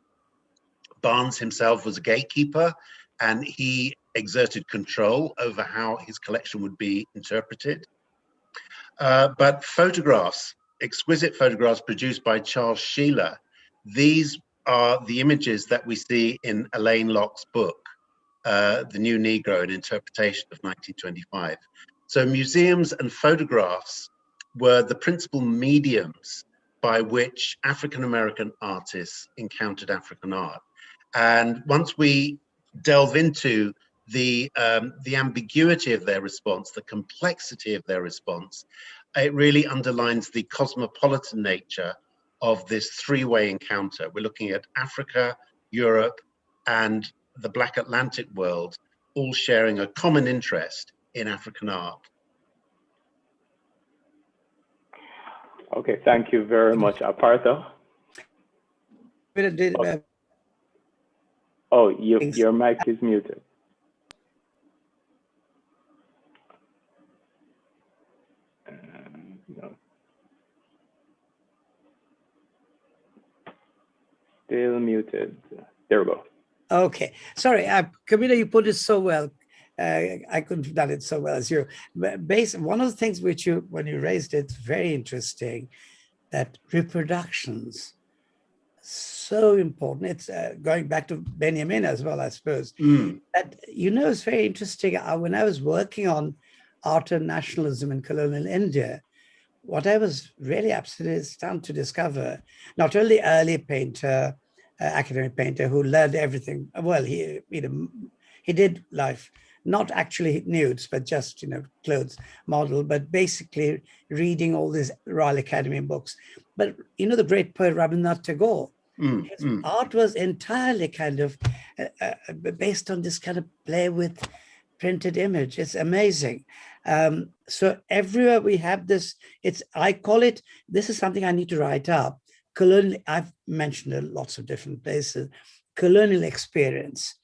Speaker 3: Barnes himself was a gatekeeper, and he exerted control over how his collection would be interpreted. But photographs, exquisite photographs produced by Charles Sheeler, these are the images that we see in Elaine Locke's book, The New Negro, an Interpretation of 1925. So museums and photographs were the principal mediums by which African-American artists encountered African art. And once we delve into the ambiguity of their response, the complexity of their response, it really underlines the cosmopolitan nature of this three-way encounter. We're looking at Africa, Europe, and the Black Atlantic world, all sharing a common interest in African art.
Speaker 1: Okay, thank you very much, Partha. Oh, your mic is muted. No. Still muted. There we go.
Speaker 2: Okay, sorry, Camila, you put it so well. I couldn't have done it so well as you. One of the things which when you raised it, very interesting, that reproductions, so important. It's going back to Benjamin as well, I suppose. That, it's very interesting. When I was working on art and nationalism in colonial India, what I was really absolutely stunned to discover, not only early painter, academic painter who learned everything. Well, he did life not actually nudes, but just, clothes model, but basically reading all these Royal Academy books. But, the great poet Rabindranath Tagore, his art was entirely kind of based on this kind of play with printed image. It's amazing. So everywhere we have this, I call it, this is something I need to write up. Colonial, I've mentioned it lots of different places, colonial experience,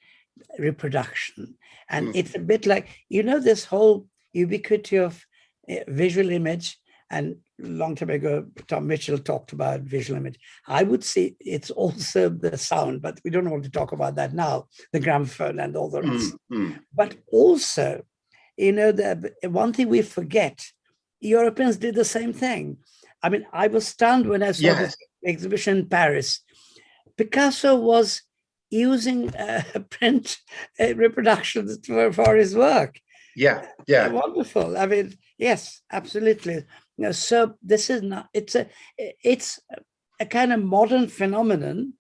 Speaker 2: reproduction. And it's a bit like, this whole ubiquity of visual image. And a long time ago, Tom Mitchell talked about visual image. I would say it's also the sound, but we don't want to talk about that now, the gramophone and all the rest. But also, the one thing we forget, Europeans did the same thing. I mean, I was stunned when I saw this exhibition in Paris. Picasso was using print reproductions for his work.
Speaker 3: Yeah.
Speaker 2: Wonderful. I mean, yes, absolutely. So this is not, it's a kind of modern phenomenon.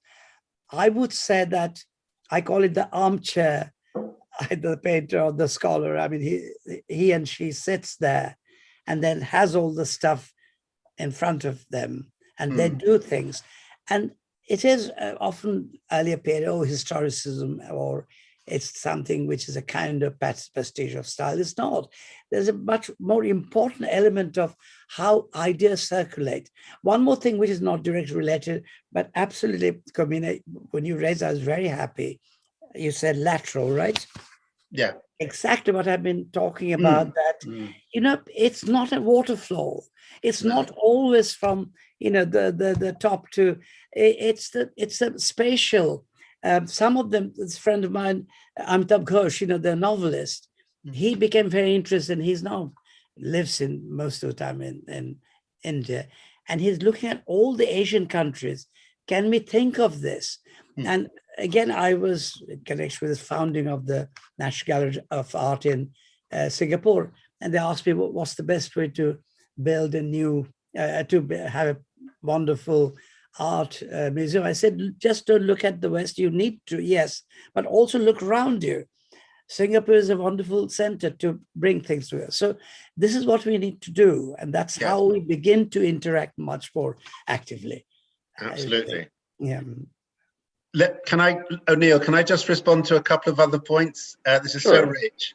Speaker 2: I would say that I call it the armchair, the painter or the scholar. I mean, he and she sits there and then has all the stuff in front of them, and they do things. And it is often earlier period, historicism, or it's something which is a kind of prestige of style. It's not. There's a much more important element of how ideas circulate. One more thing which is not directly related, but absolutely, when you raised, I was very happy. You said lateral, right?
Speaker 3: Yeah.
Speaker 2: Exactly what I've been talking about, that, it's not a water flow. It's not always from, the top to, it's a spatial. Some of them, this friend of mine, Amitabh Ghosh, the novelist, he became very interested. He's now lives in most of the time in India. And he's looking at all the Asian countries. Can we think of this? And again, I was in connection with the founding of the National Gallery of Art in Singapore. And they asked me, what's the best way to build a new, to have a wonderful art museum? I said, just don't look at the West. You need to, yes, but also look around you. Singapore is a wonderful center to bring things to us. So this is what we need to do. And that's how we begin to interact much more actively.
Speaker 3: Absolutely.
Speaker 2: Yeah.
Speaker 3: O'Neill, can I just respond to a couple of other points? This is so rich.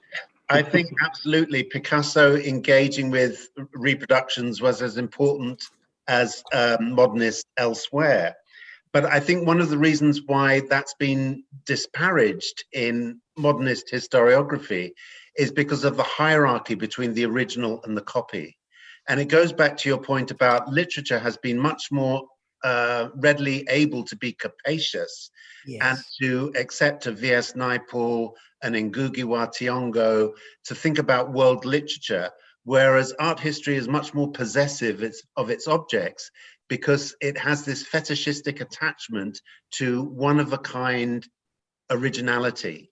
Speaker 3: I think absolutely Picasso engaging with reproductions was as important as modernists elsewhere. But I think one of the reasons why that's been disparaged in modernist historiography is because of the hierarchy between the original and the copy. And it goes back to your point about literature has been much more readily able to be capacious and to accept a V.S. Naipaul, an Ngugi wa Thiong'o, to think about world literature, whereas art history is much more possessive of its objects because it has this fetishistic attachment to one-of-a-kind originality.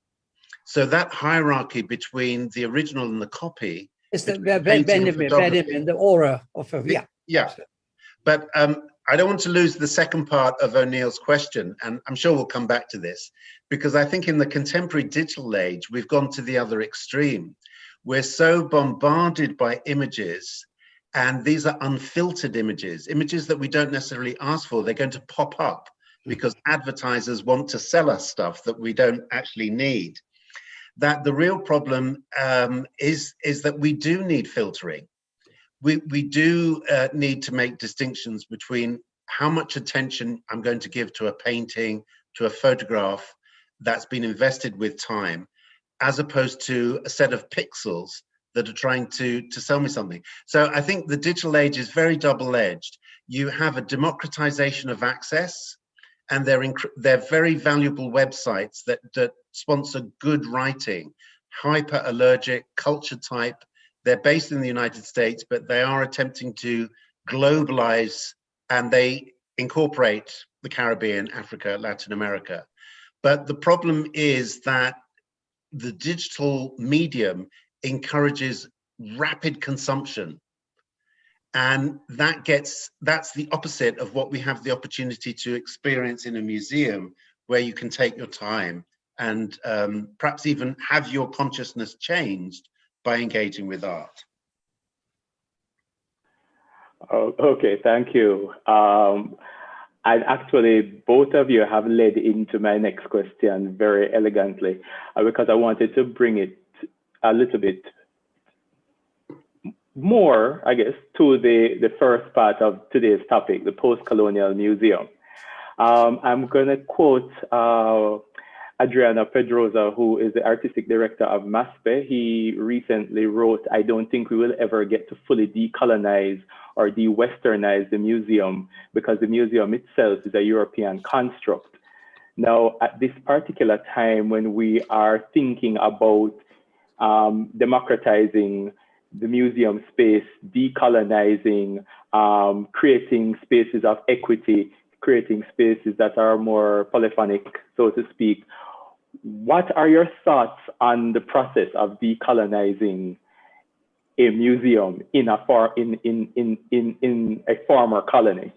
Speaker 3: So that hierarchy between the original and the copy
Speaker 2: is the Benjamin, the aura of
Speaker 3: But I don't want to lose the second part of O'Neill's question, and I'm sure we'll come back to this, because I think in the contemporary digital age, we've gone to the other extreme. We're so bombarded by images, and these are unfiltered images that we don't necessarily ask for. They're going to pop up because advertisers want to sell us stuff that we don't actually need. That the real problem is that we do need filtering. We do need to make distinctions between how much attention I'm going to give to a painting, to a photograph that's been invested with time, as opposed to a set of pixels that are trying to sell me something. So I think the digital age is very double-edged. You have a democratization of access, and they're very valuable websites that sponsor good writing, hyper-allergic, culture type. They're based in the United States, but they are attempting to globalize, and they incorporate the Caribbean, Africa, Latin America. But the problem is that the digital medium encourages rapid consumption. And that's the opposite of what we have the opportunity to experience in a museum, where you can take your time and perhaps even have your consciousness changed by engaging with art?
Speaker 1: Oh, okay, thank you. And actually, both of you have led into my next question very elegantly, because I wanted to bring it a little bit more, I guess, to the first part of today's topic, the Post-Colonial Museum. I'm going to quote Adriana Pedrosa, who is the artistic director of MASPE. He recently wrote, "I don't think we will ever get to fully decolonize or de-Westernize the museum because the museum itself is a European construct." Now, at this particular time when we are thinking about democratizing the museum space, decolonizing, creating spaces of equity, creating spaces that are more polyphonic, so to speak, what are your thoughts on the process of decolonizing a museum in a former colony?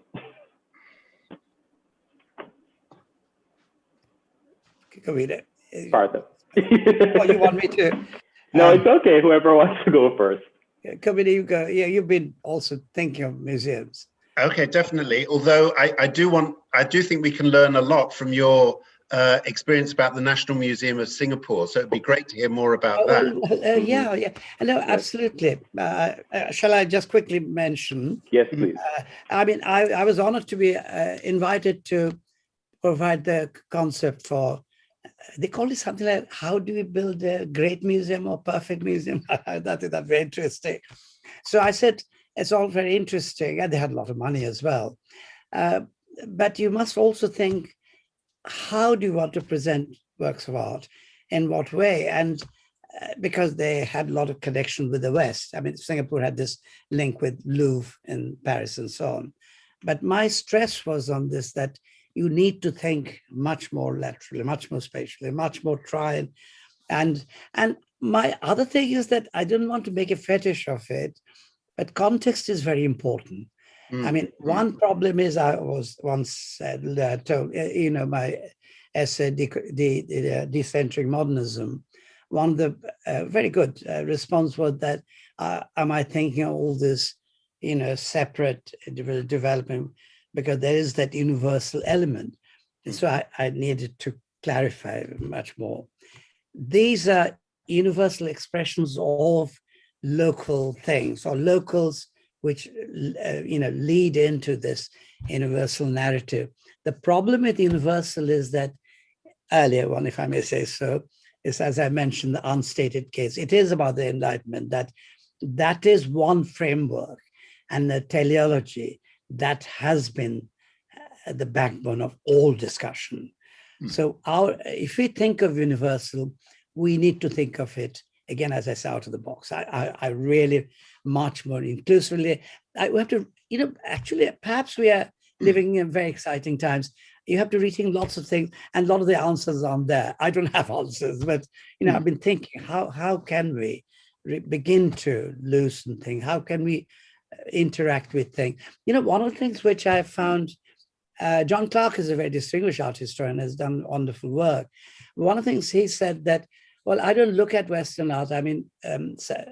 Speaker 1: Partha.
Speaker 2: Oh, you want me to?
Speaker 1: No, it's okay. Whoever wants to go first.
Speaker 2: Kamini, you go. Yeah, you've been also thinking of museums.
Speaker 3: Okay, definitely. Although I do think we can learn a lot from your experience about the National Museum of Singapore. So it'd be great to hear more about that.
Speaker 2: Yeah. No, absolutely. Shall I just quickly mention?
Speaker 1: Yes, please.
Speaker 2: I mean, I was honored to be invited to provide the concept for, they call it something like, how do we build a great museum or perfect museum? That's very interesting. So I said, it's all very interesting. And they had a lot of money as well. But you must also think, how do you want to present works of art? In what way? And because they had a lot of connection with the West. I mean, Singapore had this link with Louvre in Paris and so on. But my stress was on this, that you need to think much more laterally, much more spatially, much more trial. And my other thing is that I didn't want to make a fetish of it, but context is very important. I mean, one problem is, I was once told, my essay, Decentering Modernism, one of the very good response was that, am I thinking of all this, separate development, because there is that universal element. And so I needed to clarify much more. These are universal expressions of local things, or locals which lead into this universal narrative. The problem with universal is that earlier one, if I may say so, is, as I mentioned, the unstated case. It is about the Enlightenment, that is one framework, and the teleology that has been the backbone of all discussion. So if we think of universal, we need to think of it, again, as I say, out of the box. I really much more inclusively. We have to, actually, perhaps we are living in very exciting times. You have to rethink lots of things, and a lot of the answers aren't there. I don't have answers, but I've been thinking, how can we begin to loosen things? How can we interact with things? One of the things which I found, John Clark is a very distinguished art historian, has done wonderful work. One of the things he said that, well, I don't look at Western art. I mean,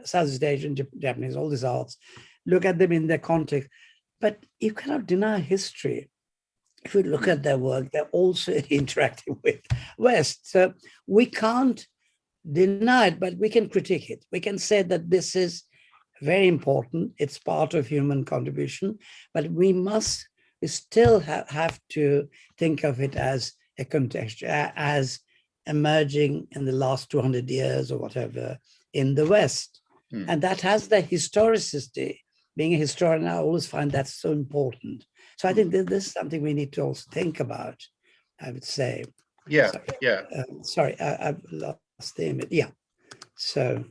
Speaker 2: Southeast Asian, Japanese, all these arts, look at them in their context. But you cannot deny history. If you look at their work, they're also interacting with West. So we can't deny it, but we can critique it. We can say that this is very important. It's part of human contribution, but we still have to think of it as a context, as emerging in the last 200 years or whatever in the West. And that has the historicity. Being a historian, I always find that so important. So I think this is something we need to also think about, I would say.
Speaker 3: Yeah,
Speaker 2: sorry, I've lost the image. Yeah. So,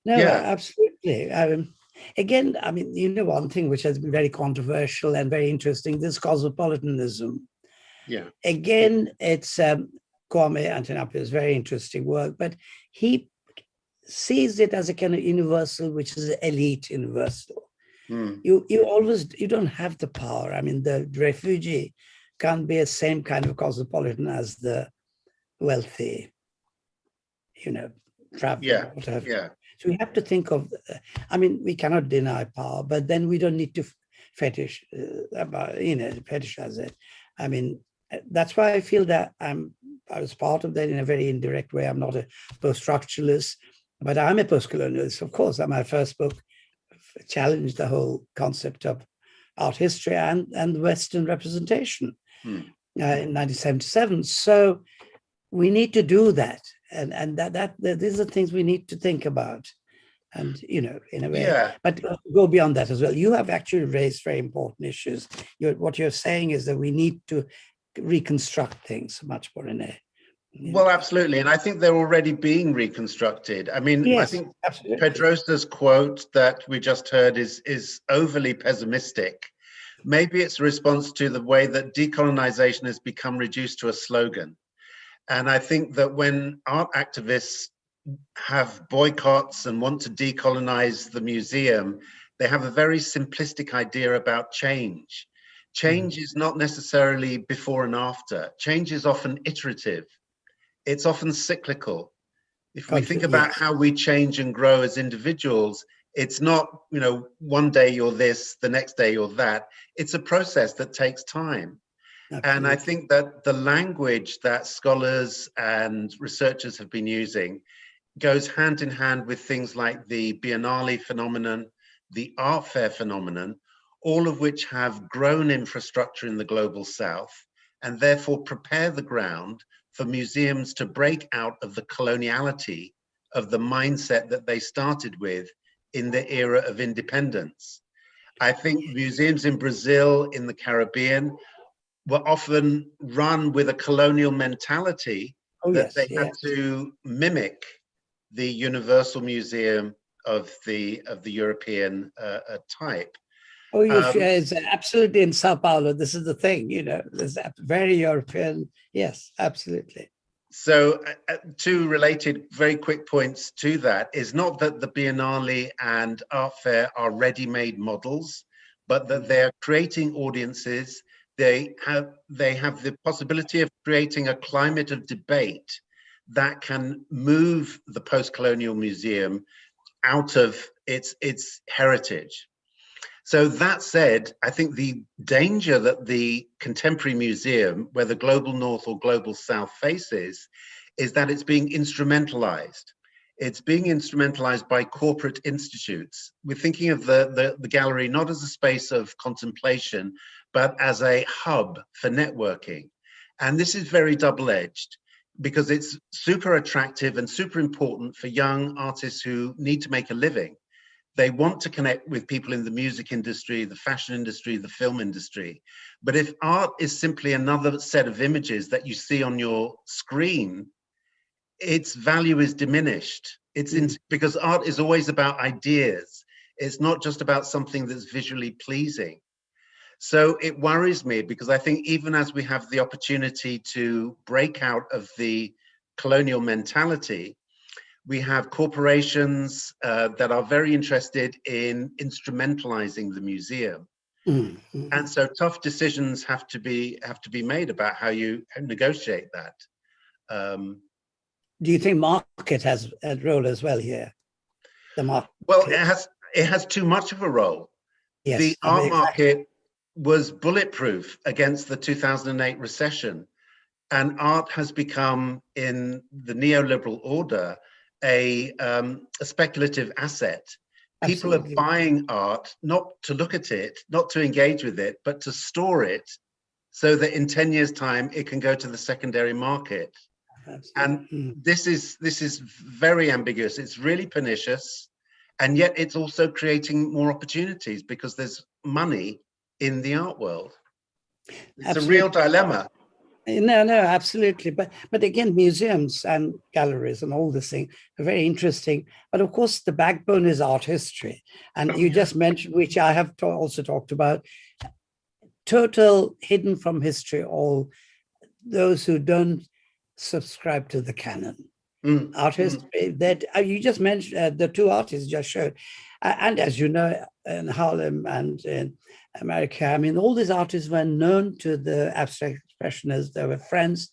Speaker 2: no, absolutely. Again, I mean, one thing which has been very controversial and very interesting, this cosmopolitanism.
Speaker 3: Yeah.
Speaker 2: Again, it's Kwame Antonapi's very interesting work, but he sees it as a kind of universal, which is an elite universal. You don't have the power. I mean, the refugee can't be the same kind of cosmopolitan as the wealthy, traveling, whatever.
Speaker 3: Yeah.
Speaker 2: So we have to think of, I mean, we cannot deny power, but then we don't need to fetishize it. I mean, that's why I feel that I was part of that in a very indirect way. I'm not a post-structuralist, but I'm a post-colonialist, of course. My first book challenged the whole concept of art history and Western representation in 1977. So we need to do that. And that these are things we need to think about. And, in a way, but go beyond that as well. You have actually raised very important issues. What you're saying is that we need to reconstruct things much more in a.
Speaker 3: Well, absolutely. And I think they're already being reconstructed. I mean, yes, I think absolutely. Pedrosa's quote that we just heard is overly pessimistic. Maybe it's a response to the way that decolonization has become reduced to a slogan. And I think that when art activists have boycotts and want to decolonize the museum, they have a very simplistic idea about change. Change is not necessarily before and after. Change is often iterative. It's often cyclical. If we think about how we change and grow as individuals, it's not, one day you're this, the next day you're that. It's a process that takes time. Absolutely. And I think that the language that scholars and researchers have been using goes hand in hand with things like the Biennale phenomenon, the art fair phenomenon, all of which have grown infrastructure in the global South and therefore prepare the ground for museums to break out of the coloniality of the mindset that they started with in the era of independence. I think museums in Brazil, in the Caribbean, were often run with a colonial mentality that they had to mimic the Universal Museum of the European type.
Speaker 2: Oh, it's absolutely in Sao Paulo. This is the thing, there's very European. Yes, absolutely.
Speaker 3: So two related very quick points to that is not that the Biennale and Art Fair are ready-made models, but that they're creating audiences. They have the possibility of creating a climate of debate that can move the post-colonial museum out of its heritage. So that said, I think the danger that the contemporary museum, whether global North or global South faces, is that it's being instrumentalized. It's being instrumentalized by corporate institutes. We're thinking of the gallery not as a space of contemplation, but as a hub for networking. And this is very double-edged because it's super attractive and super important for young artists who need to make a living. They want to connect with people in the music industry, the fashion industry, the film industry. But if art is simply another set of images that you see on your screen, its value is diminished. Because art is always about ideas. It's not just about something that's visually pleasing. So it worries me because I think even as we have the opportunity to break out of the colonial mentality, we have corporations that are very interested in instrumentalizing the museum. And so tough decisions have to be made about how you negotiate that.
Speaker 2: Do you think market has a role as well here? The market.
Speaker 3: Well, it has too much of a role.
Speaker 2: Yes,
Speaker 3: the art market was bulletproof against the 2008 recession, and art has become, in the neoliberal order, a speculative asset. People are buying art not to look at it, not to engage with it, but to store it so that in 10 years' time it can go to the secondary market. And this is very ambiguous. It's really pernicious, and yet it's also creating more opportunities because there's money in the art world. It's a real dilemma.
Speaker 2: No, absolutely. But again, museums and galleries and all this thing are very interesting. But of course, the backbone is art history. And you just mentioned, which I have also talked about, total hidden from history, all those who don't subscribe to the canon. Art history, that you just mentioned, the two artists just showed. And as you know, in Harlem and in America, I mean, all these artists were known to the abstract expressionists. They were friends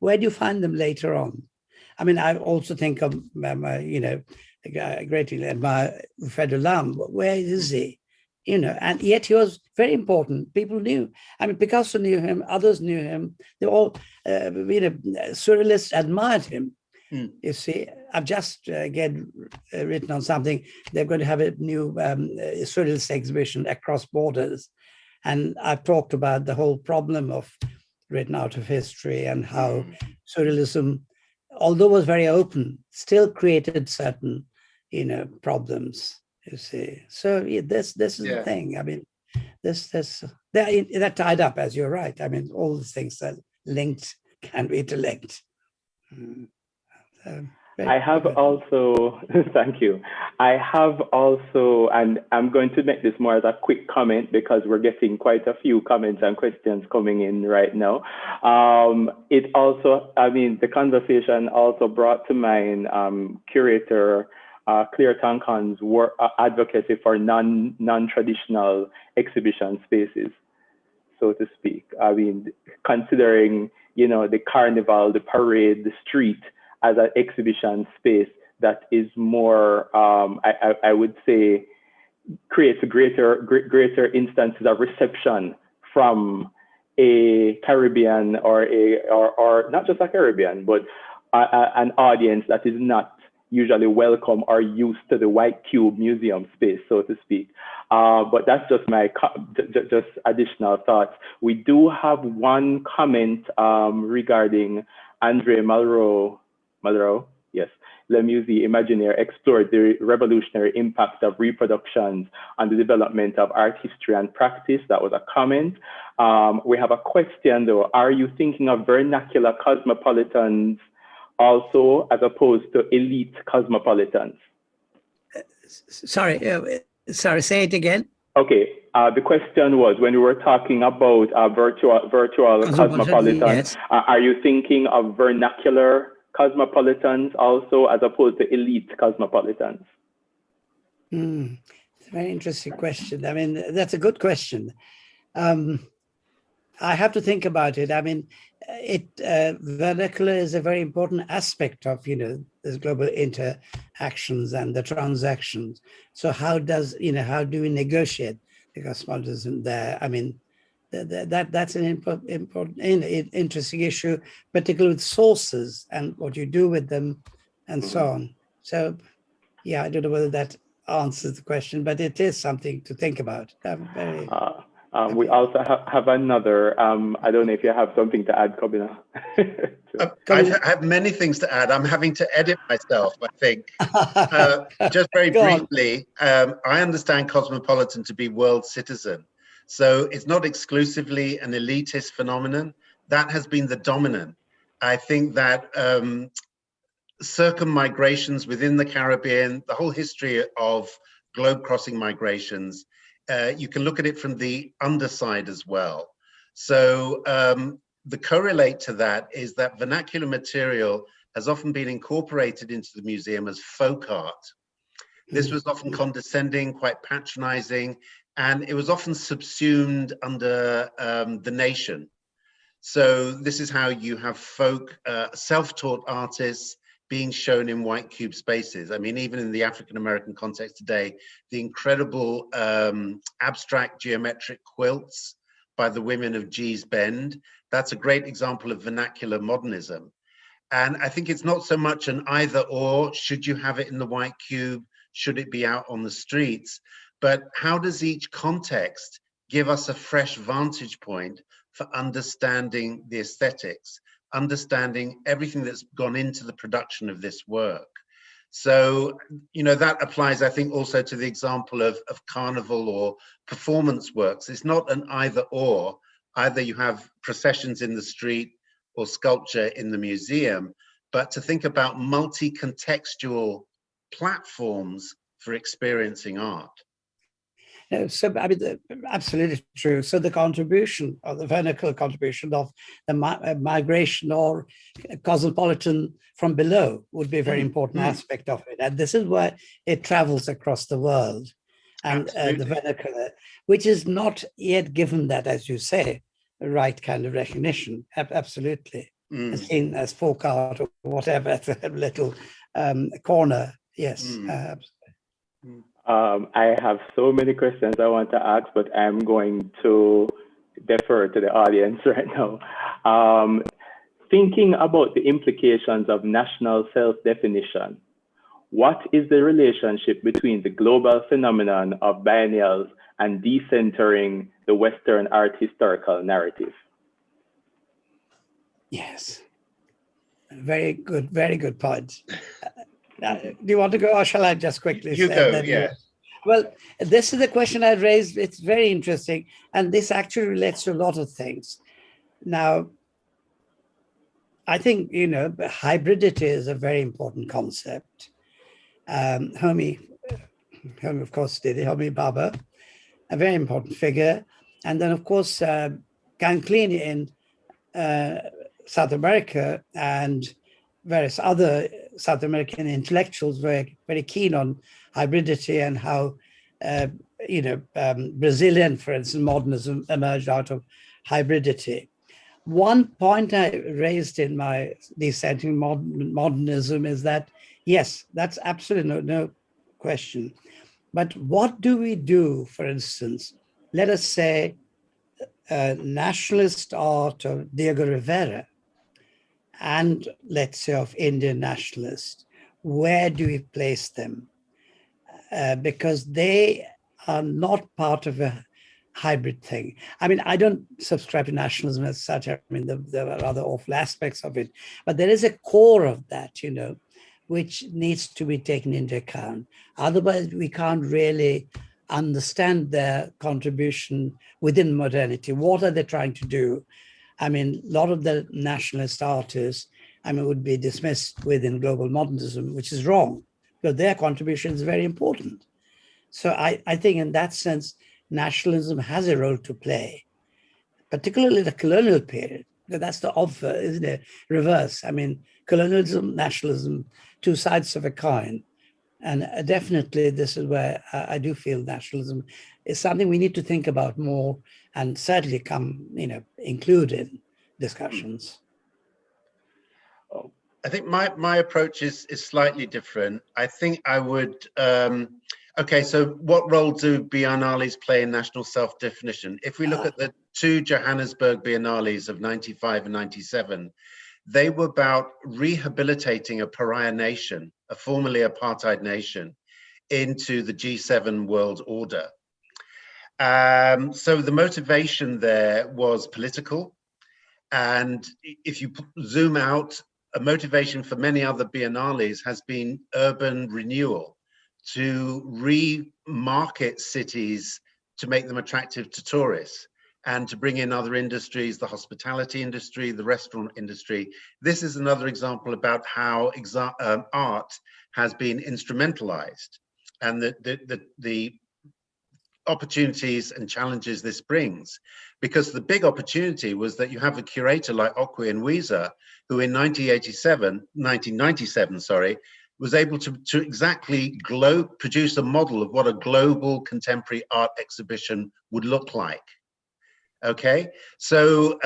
Speaker 2: where do you find them later on? I mean, I also think of, a great deal admire Fred Lam. Where is he? And yet he was very important. People knew. I mean, Picasso knew him. Others knew him. They all, surrealists admired him. You see, I've just again written on something. They're going to have a new surrealist exhibition across borders, and I've talked about the whole problem of written out of history and how surrealism, although was very open, still created certain, problems. You see, so this is the thing. I mean, they're tied up, as you're right. I mean, all these things are linked, can be interlinked.
Speaker 1: I have also, thank you. I have also, and I'm going to make this more as a quick comment because we're getting quite a few comments and questions coming in right now. It also, I mean, the conversation also brought to mind curator Claire Toncon's work, advocacy for non-traditional exhibition spaces, so to speak. I mean, considering, the carnival, the parade, the street as an exhibition space that is more, I would say, creates greater instances of reception from a Caribbean or not just a Caribbean, but an audience that is not usually welcome or used to the white cube museum space, so to speak. But that's just my just additional thoughts. We do have one comment regarding Andre Malraux, yes. Le Musée Imaginaire explored the revolutionary impact of reproductions on the development of art history and practice. That was a comment. We have a question though. Are you thinking of vernacular cosmopolitans also as opposed to elite cosmopolitans?
Speaker 2: Sorry, say it again.
Speaker 1: Okay, the question was, when we were talking about virtual cosmopolitans,
Speaker 2: yes.
Speaker 1: Are you thinking of vernacular cosmopolitans also as opposed to elite cosmopolitans?
Speaker 2: It's a very interesting question. I mean, that's a good question. I have to think about it. I mean, vernacular is a very important aspect of, this global interactions and the transactions. So how do we negotiate the cosmopolitanism there? I mean, that's an important, interesting issue, particularly with sources and what you do with them and so on. So, yeah, I don't know whether that answers the question, but it is something to think about. I'm very
Speaker 1: we also have another, I don't know if you have something to add, Kobina.
Speaker 3: I have many things to add. I'm having to edit myself, I think. Just very briefly, I understand cosmopolitan to be world citizen. So it's not exclusively an elitist phenomenon. That has been the dominant. I think that circummigrations within the Caribbean, the whole history of globe-crossing migrations, you can look at it from the underside as well. So the correlate to that is that vernacular material has often been incorporated into the museum as folk art. This was often condescending, quite patronizing, and it was often subsumed under the nation. So this is how you have folk, self-taught artists being shown in white cube spaces. I mean, even in the African-American context today, the incredible abstract geometric quilts by the women of Gee's Bend, that's a great example of vernacular modernism. And I think it's not so much an either or, should you have it in the white cube, should it be out on the streets, but how does each context give us a fresh vantage point for understanding the aesthetics, understanding everything that's gone into the production of this work. So, that applies, I think, also to the example of carnival or performance works. It's not an either or. Either you have processions in the street or sculpture in the museum, but to think about multi-contextual platforms for experiencing art.
Speaker 2: So, I mean, absolutely true. So the contribution, or the vernacular contribution of the migration or cosmopolitan from below would be a very important aspect of it. And this is where it travels across the world. And the vernacular, which is not yet given that, as you say, the right kind of recognition. Absolutely. seen as folk art or whatever, a little corner. Yes.
Speaker 1: I have so many questions I want to ask, but I'm going to defer to the audience right now. Thinking about the implications of national self-definition, what is the relationship between the global phenomenon of biennials and decentering the Western art historical narrative?
Speaker 2: Yes. Very good point. Do you want to go, or shall I just quickly
Speaker 3: You
Speaker 2: say
Speaker 3: go,
Speaker 2: that?
Speaker 3: yeah.
Speaker 2: Well, this is the question I raised. It's very interesting. And this actually relates to a lot of things. Now, I think, hybridity is a very important concept. Homi, of course, did it, Homi Bhabha, a very important figure. And then, of course, Ganklin in South America and various other South American intellectuals were very keen on hybridity and how, Brazilian, for instance, modernism emerged out of hybridity. One point I raised in my Decentering modernism is that, yes, that's absolutely no question. But what do we do, for instance, let us say, nationalist art of Diego Rivera and, let's say, of Indian nationalists? Where do we place them? Because they are not part of a hybrid thing. I mean, I don't subscribe to nationalism as such. I mean, there are other awful aspects of it, but there is a core of that, which needs to be taken into account. Otherwise, we can't really understand their contribution within modernity. What are they trying to do? I mean, a lot of the nationalist artists, would be dismissed within global modernism, which is wrong, because their contribution is very important. So I think in that sense, nationalism has a role to play, particularly the colonial period. That's the obverse, isn't it? Reverse. I mean, colonialism, nationalism, two sides of a coin. And definitely this is where I do feel nationalism is something we need to think about more and certainly include in discussions.
Speaker 3: I think my approach is slightly different. I think I would, okay, so what role do biennales play in national self-definition? If we look at the two Johannesburg biennales of 95 and 97, they were about rehabilitating a pariah nation, a formerly apartheid nation, into the G7 world order. So the motivation there was political. And if you zoom out, a motivation for many other biennales has been urban renewal, to remarket cities to make them attractive to tourists and to bring in other industries, the hospitality industry, the restaurant industry. This is another example about how art has been instrumentalized and the opportunities and challenges this brings. Because the big opportunity was that you have a curator like Okwe Nwisa, who in 1997, was able to exactly produce a model of what a global contemporary art exhibition would look like. Okay, so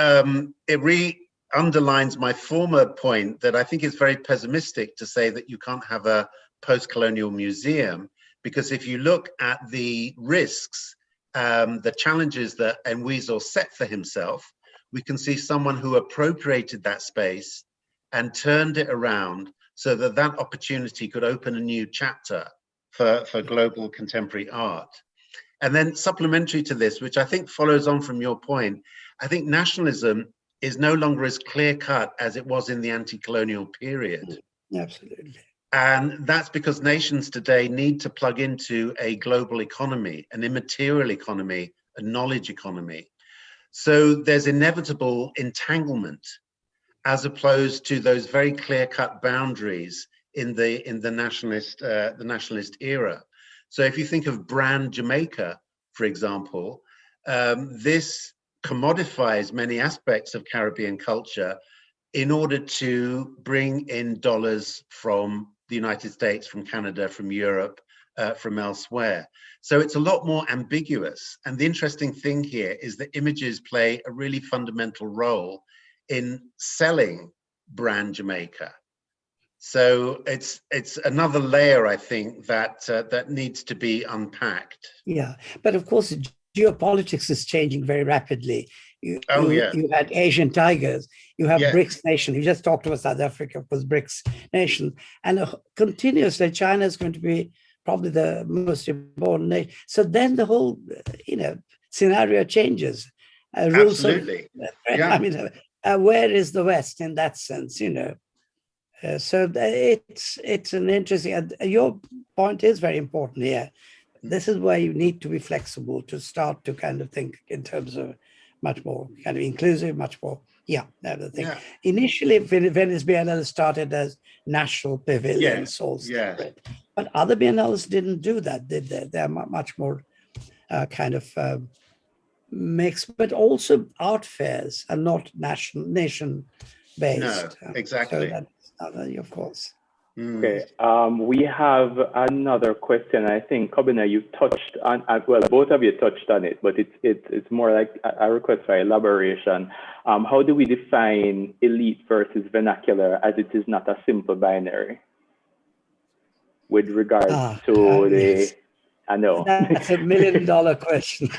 Speaker 3: it underlines my former point that I think it's very pessimistic to say that you can't have a post-colonial museum, because if you look at the risks, the challenges that Nwisa set for himself, we can see someone who appropriated that space and turned it around so that that opportunity could open a new chapter for global contemporary art. And then supplementary to this, which I think follows on from your point, I think nationalism is no longer as clear-cut as it was in the anti-colonial period.
Speaker 2: Absolutely.
Speaker 3: And that's because nations today need to plug into a global economy, an immaterial economy, a knowledge economy. So there's inevitable entanglement as opposed to those very clear-cut boundaries in the nationalist era. So if you think of brand Jamaica, for example, this commodifies many aspects of Caribbean culture in order to bring in dollars from the United States, from Canada, from Europe, from elsewhere. So it's a lot more ambiguous. And the interesting thing here is that images play a really fundamental role in selling brand Jamaica. So it's another layer, I think, that that needs to be unpacked.
Speaker 2: Yeah, but of course, geopolitics is changing very rapidly. You had Asian tigers, you have BRICS nation. You just talked about South Africa, of course, BRICS nation, and continuously China is going to be probably the most important nation. So then the whole, scenario changes.
Speaker 3: Absolutely.
Speaker 2: I mean, where is the West in that sense? So it's an interesting. Your point is very important here. This is where you need to be flexible to start to kind of think in terms of much more kind of inclusive, much more, other thing. Yeah. Initially, Venice Biennale started as national pavilions, all separate. But other biennales didn't do that, did they? They're much more kind of mixed, but also art fairs are not nation-based.
Speaker 3: No, exactly.
Speaker 2: So that's of course.
Speaker 1: Okay, we have another question. I think, Kobina, you touched on, well, both of you touched on it, but it's more like a request for elaboration. How do we define elite versus vernacular, as it is not a simple binary with regards to the, yes. I know.
Speaker 2: That's $1 million question.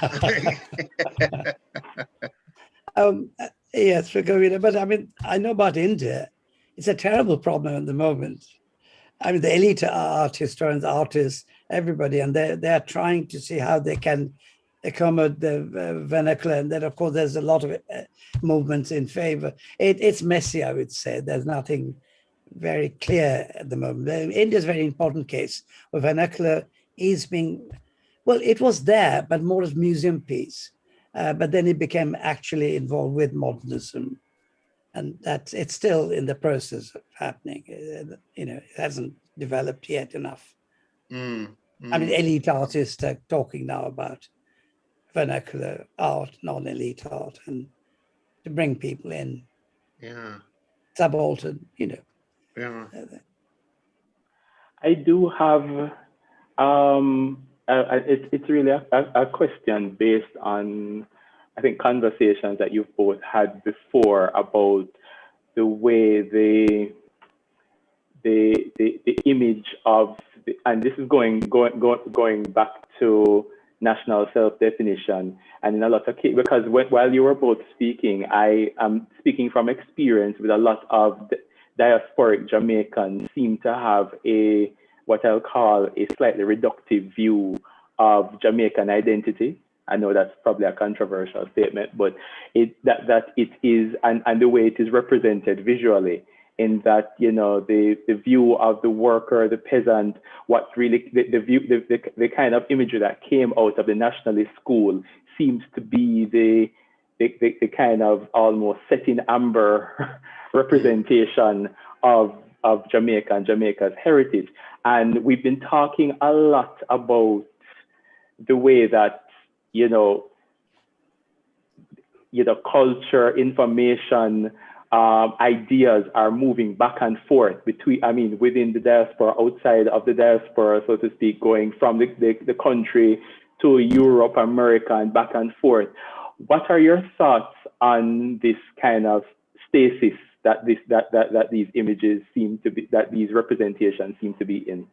Speaker 2: Yes, but I mean, I know about India. It's a terrible problem at the moment. I mean, the elite art historians, artists, everybody, and they're trying to see how they can accommodate the vernacular. And then, of course, there's a lot of movements in favor. It's messy, I would say. There's nothing very clear at the moment. India's a very important case where vernacular is being, well, it was there, but more as museum piece. But then it became actually involved with modernism. And it's still in the process of happening. It hasn't developed yet enough. I mean, elite artists are talking now about vernacular art, non-elite art, and to bring people in.
Speaker 3: Yeah.
Speaker 2: Subaltern,
Speaker 3: Yeah.
Speaker 1: I do have, it's really a question based on, I think, conversations that you've both had before about the way the image of, and this is going back to national self-definition, and in a lot of cases, because while you were both speaking, I am speaking from experience with a lot of diasporic Jamaicans seem to have what I'll call a slightly reductive view of Jamaican identity. I know that's probably a controversial statement, but that it is, and the way it is represented visually, in that, the view of the worker, the peasant, what's really the kind of imagery that came out of the nationalist school seems to be the kind of almost set in amber representation of Jamaica and Jamaica's heritage. And we've been talking a lot about the way that culture, information, ideas are moving back and forth within the diaspora, outside of the diaspora, so to speak, going from the country to Europe, America, and back and forth. What are your thoughts on this kind of stasis that these images seem to be, that these representations seem to be in?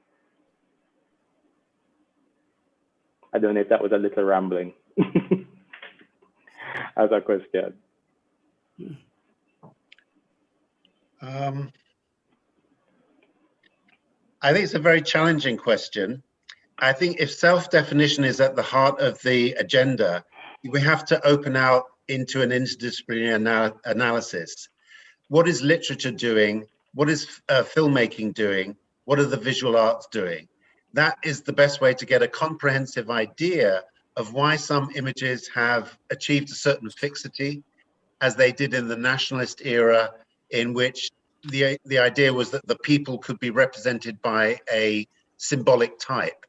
Speaker 1: I don't know if that was a little rambling as a question.
Speaker 3: I think it's a very challenging question. I think if self-definition is at the heart of the agenda, we have to open out into an interdisciplinary analysis. What is literature doing? What is filmmaking doing? What are the visual arts doing? That is the best way to get a comprehensive idea of why some images have achieved a certain fixity, as they did in the nationalist era, in which the idea was that the people could be represented by a symbolic type,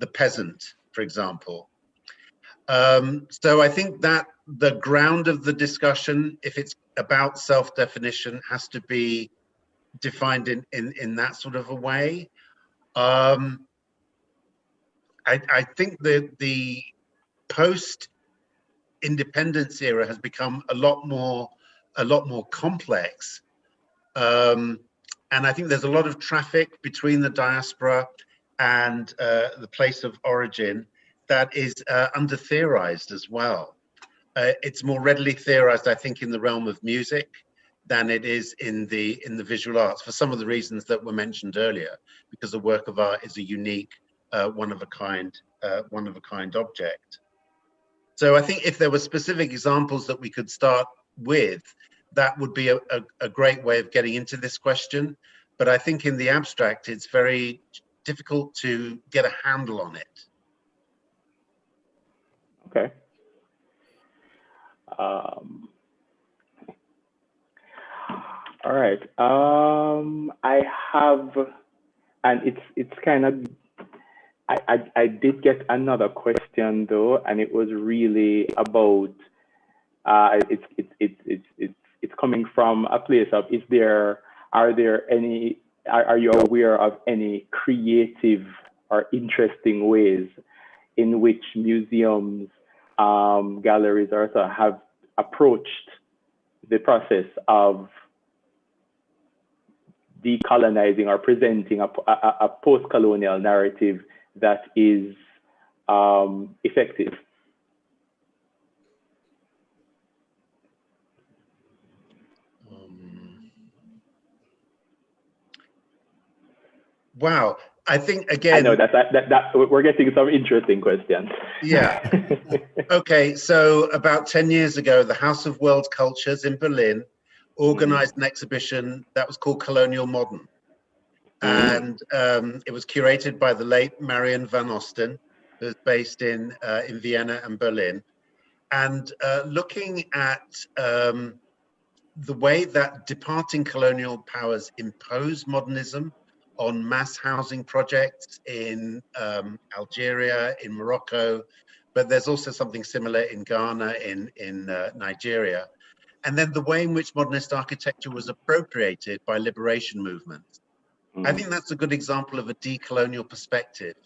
Speaker 3: the peasant, for example. So I think that the ground of the discussion, if it's about self-definition, has to be defined in that sort of a way. I think that the post-independence era has become a lot more a lot more complex. And I think there's a lot of traffic between the diaspora and the place of origin that is under-theorized as well. It's more readily theorized, I think, in the realm of music than it is in the visual arts, for some of the reasons that were mentioned earlier, because a work of art is a unique, one-of-a-kind object. So I think if there were specific examples that we could start with, that would be a great way of getting into this question. But I think in the abstract, it's very difficult to get a handle on it.
Speaker 1: Okay. All right. I have, and it's kind of, I did get another question though, and it was really about, it's coming from a place of, are you aware of any creative or interesting ways in which museums, galleries also have approached the process of decolonizing or presenting a post-colonial narrative that is effective?
Speaker 3: Wow, I think again.
Speaker 1: I know that we're getting some interesting questions.
Speaker 3: Yeah. Okay, so about 10 years ago, the House of World Cultures in Berlin organized an exhibition that was called Colonial Modern. And it was curated by the late Marion van Osten, who's based in Vienna and Berlin. And looking at the way that departing colonial powers impose modernism on mass housing projects in Algeria, in Morocco, but there's also something similar in Ghana, in Nigeria. And then the way in which modernist architecture was appropriated by liberation movements. I think that's a good example of a decolonial perspective,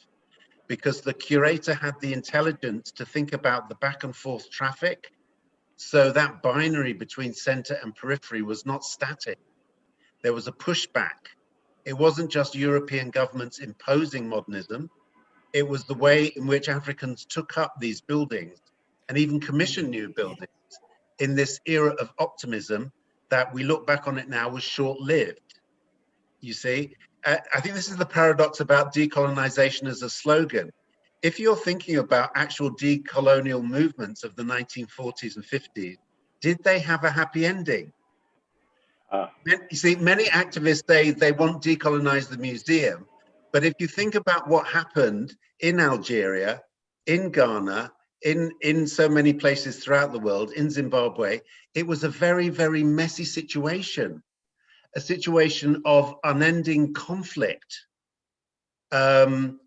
Speaker 3: because the curator had the intelligence to think about the back and forth traffic. So that binary between center and periphery was not static. There was a pushback. It wasn't just European governments imposing modernism. It was the way in which Africans took up these buildings and even commissioned new buildings in this era of optimism that we look back on it now was short-lived. You see, I think this is the paradox about decolonization as a slogan. If you're thinking about actual decolonial movements of the 1940s and 50s, did they have a happy ending? You see, many activists say they want to decolonize the museum, but if you think about what happened in Algeria, in Ghana, in so many places throughout the world, in Zimbabwe, it was a very, very messy situation, a situation of unending conflict, of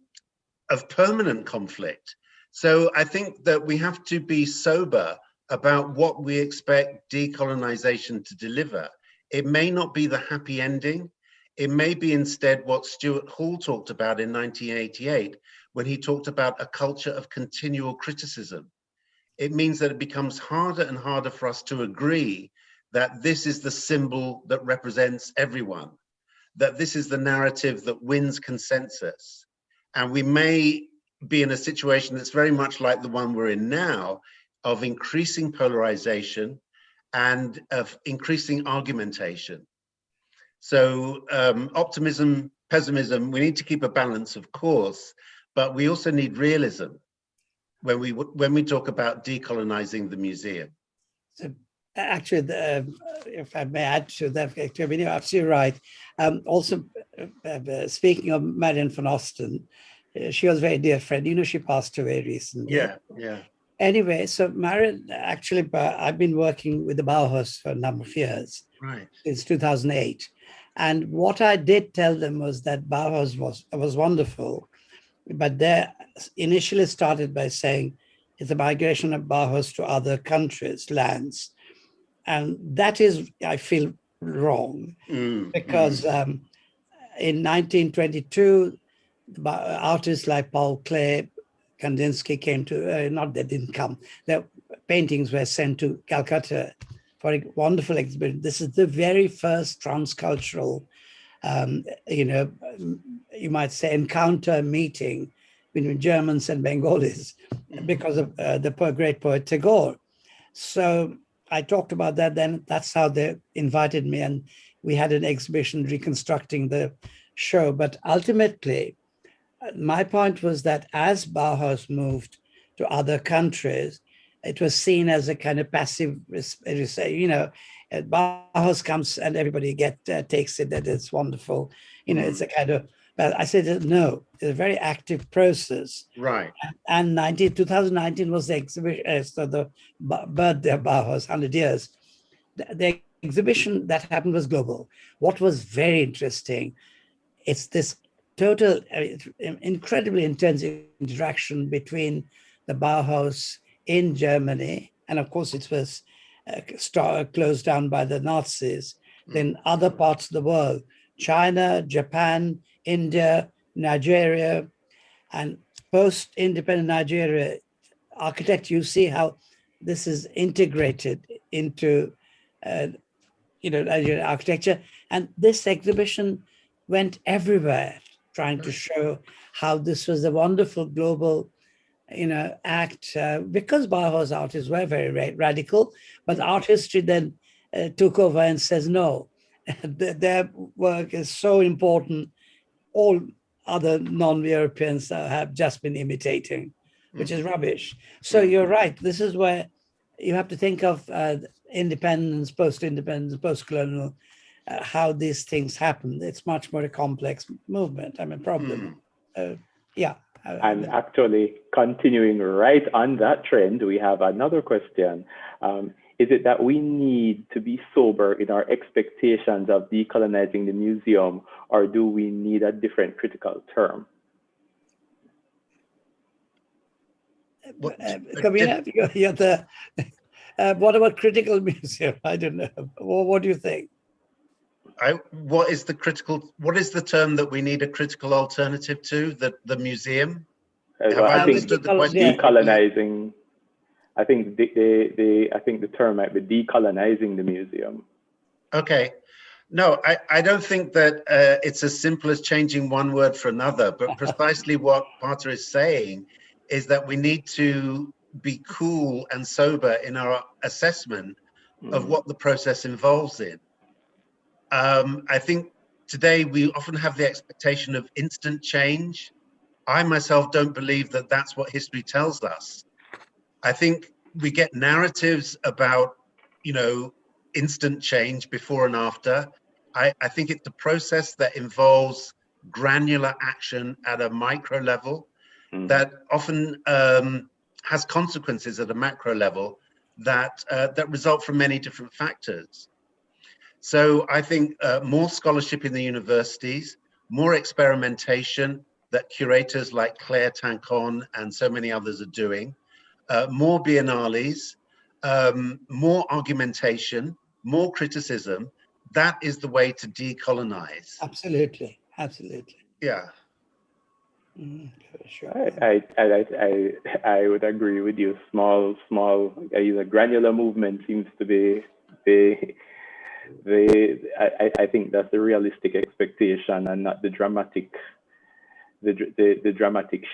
Speaker 3: permanent conflict. So I think that we have to be sober about what we expect decolonization to deliver. It may not be the happy ending. It may be instead what Stuart Hall talked about in 1988, when he talked about a culture of continual criticism. It means that it becomes harder and harder for us to agree that this is the symbol that represents everyone, that this is the narrative that wins consensus. And we may be in a situation that's very much like the one we're in now, of increasing polarization and of increasing argumentation. So optimism, pessimism, we need to keep a balance, of course, but we also need realism when we talk about decolonizing the museum.
Speaker 2: So actually, if I may add to that, you're absolutely right. Also, speaking of Marion van Osten, she was a very dear friend. You know, she passed away recently.
Speaker 3: Yeah, yeah.
Speaker 2: Anyway, so Marion, actually, I've been working with the Bauhaus for a number of years.
Speaker 3: Right.
Speaker 2: Since 2008. And what I did tell them was that Bauhaus was wonderful, but they initially started by saying it's a migration of Bauhaus to other countries, lands. And that is, I feel, wrong, because in 1922, artists like Paul Klee, Kandinsky came to, not they didn't come, their paintings were sent to Calcutta for a wonderful exhibition. This is the very first transcultural, you might say, encounter meeting between Germans and Bengalis because of the great poet Tagore. So I talked about that then. That's how they invited me, and we had an exhibition reconstructing the show. But ultimately, my point was that as Bauhaus moved to other countries, it was seen as a kind of passive, Bauhaus comes and everybody takes it, that it's wonderful. It's a kind of, but I said, no, it's a very active process.
Speaker 3: Right.
Speaker 2: And 2019 was the exhibition, so the birthday of Bauhaus, 100 years. The exhibition that happened was global. What was very interesting, it's this total, incredibly intense interaction between the Bauhaus in Germany, and of course it was closed down by the Nazis, then other parts of the world, China, Japan, India, Nigeria, and post-independent Nigeria architecture. You see how this is integrated into Nigerian architecture. And this exhibition went everywhere, trying to show how this was a wonderful global act, because Bauhaus artists were very radical, but art history then took over and says, no, their work is so important. All other non-Europeans have just been imitating, which is rubbish. So you're right. This is where you have to think of independence, post-colonial, how these things happen. It's much more a complex movement. Problem. Yeah.
Speaker 1: And actually, continuing right on that trend, we have another question. Is it that we need to be sober in our expectations of decolonizing the museum, or do we need a different critical term?
Speaker 2: Kamina, what about critical museum? I don't know. What do you think?
Speaker 3: What is the term that we need a critical alternative to? The museum? Have I understood the question?
Speaker 1: Decolonizing. I think the term might be decolonizing the museum.
Speaker 3: Okay. No, I don't think that it's as simple as changing one word for another, but precisely what Partha is saying is that we need to be cool and sober in our assessment of what the process involves in. I think today we often have the expectation of instant change. I myself don't believe that that's what history tells us. I think we get narratives about, instant change before and after. I think it's a process that involves granular action at a micro level that often has consequences at a macro level that result from many different factors. So I think more scholarship in the universities, more experimentation that curators like Claire Tancon and so many others are doing, more biennales, more argumentation, more criticism. That is the way to decolonize.
Speaker 2: Absolutely.
Speaker 3: Yeah.
Speaker 2: Sure.
Speaker 1: I would agree with you. Small, granular movement seems to be I think that's the realistic expectation and not the dramatic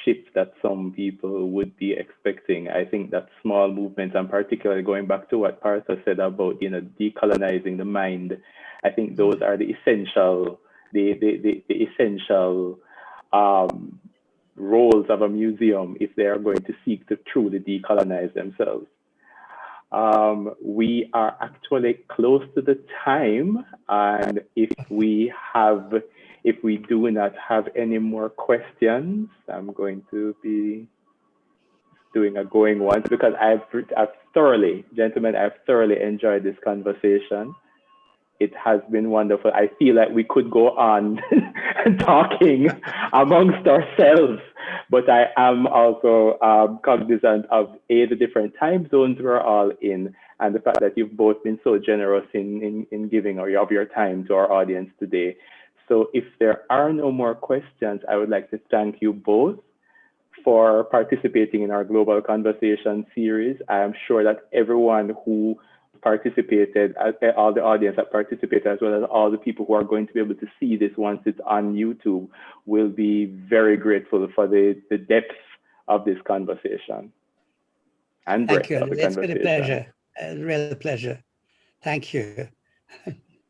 Speaker 1: shift that some people would be expecting. I think that small movements, and particularly going back to what Partha said about decolonizing the mind, I think those are the essential roles of a museum if they are going to seek to truly decolonize themselves. We are actually close to the time, and if we do not have any more questions, I'm going to be doing a going once, because I've thoroughly enjoyed this conversation. It has been wonderful. I feel like we could go on talking amongst ourselves, but I am also cognizant of the different time zones we're all in, and the fact that you've both been so generous in giving of your time to our audience today. So if there are no more questions, I would like to thank you both for participating in our Global Conversation series. I am sure that everyone who participated, all the audience that participated, as well as all the people who are going to be able to see this once it's on YouTube, will be very grateful for the depth of this conversation and breadth of the
Speaker 2: It's been a
Speaker 1: conversation.
Speaker 2: pleasure, a real pleasure. Thank you.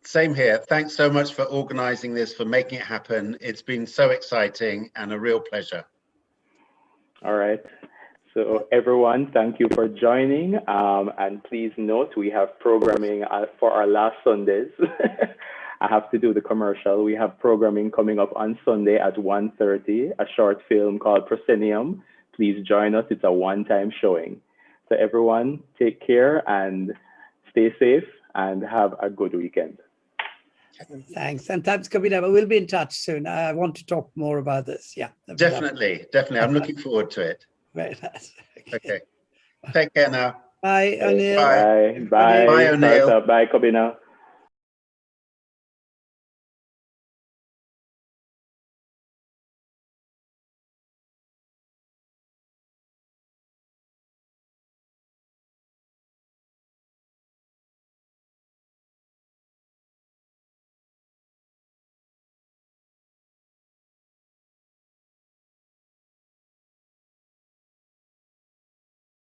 Speaker 3: Same here. Thanks so much for organizing this, for making it happen. It's been so exciting and a real pleasure.
Speaker 1: All right. So everyone, thank you for joining. And please note, we have programming for our last Sundays. I have to do the commercial. We have programming coming up on Sunday at 1:30, a short film called Proscenium. Please join us. It's a one-time showing. So everyone, take care and stay safe and have a good weekend.
Speaker 2: Thanks. And thanks, Kabina. We'll be in touch soon. I want to talk more about this. Yeah.
Speaker 3: Definitely. I'm looking forward to it.
Speaker 2: Very nice.
Speaker 3: Okay. Take care now.
Speaker 2: Bye, O'Neill.
Speaker 1: Bye. Bye.
Speaker 3: Bye, O'Neill.
Speaker 1: Bye, Kabina.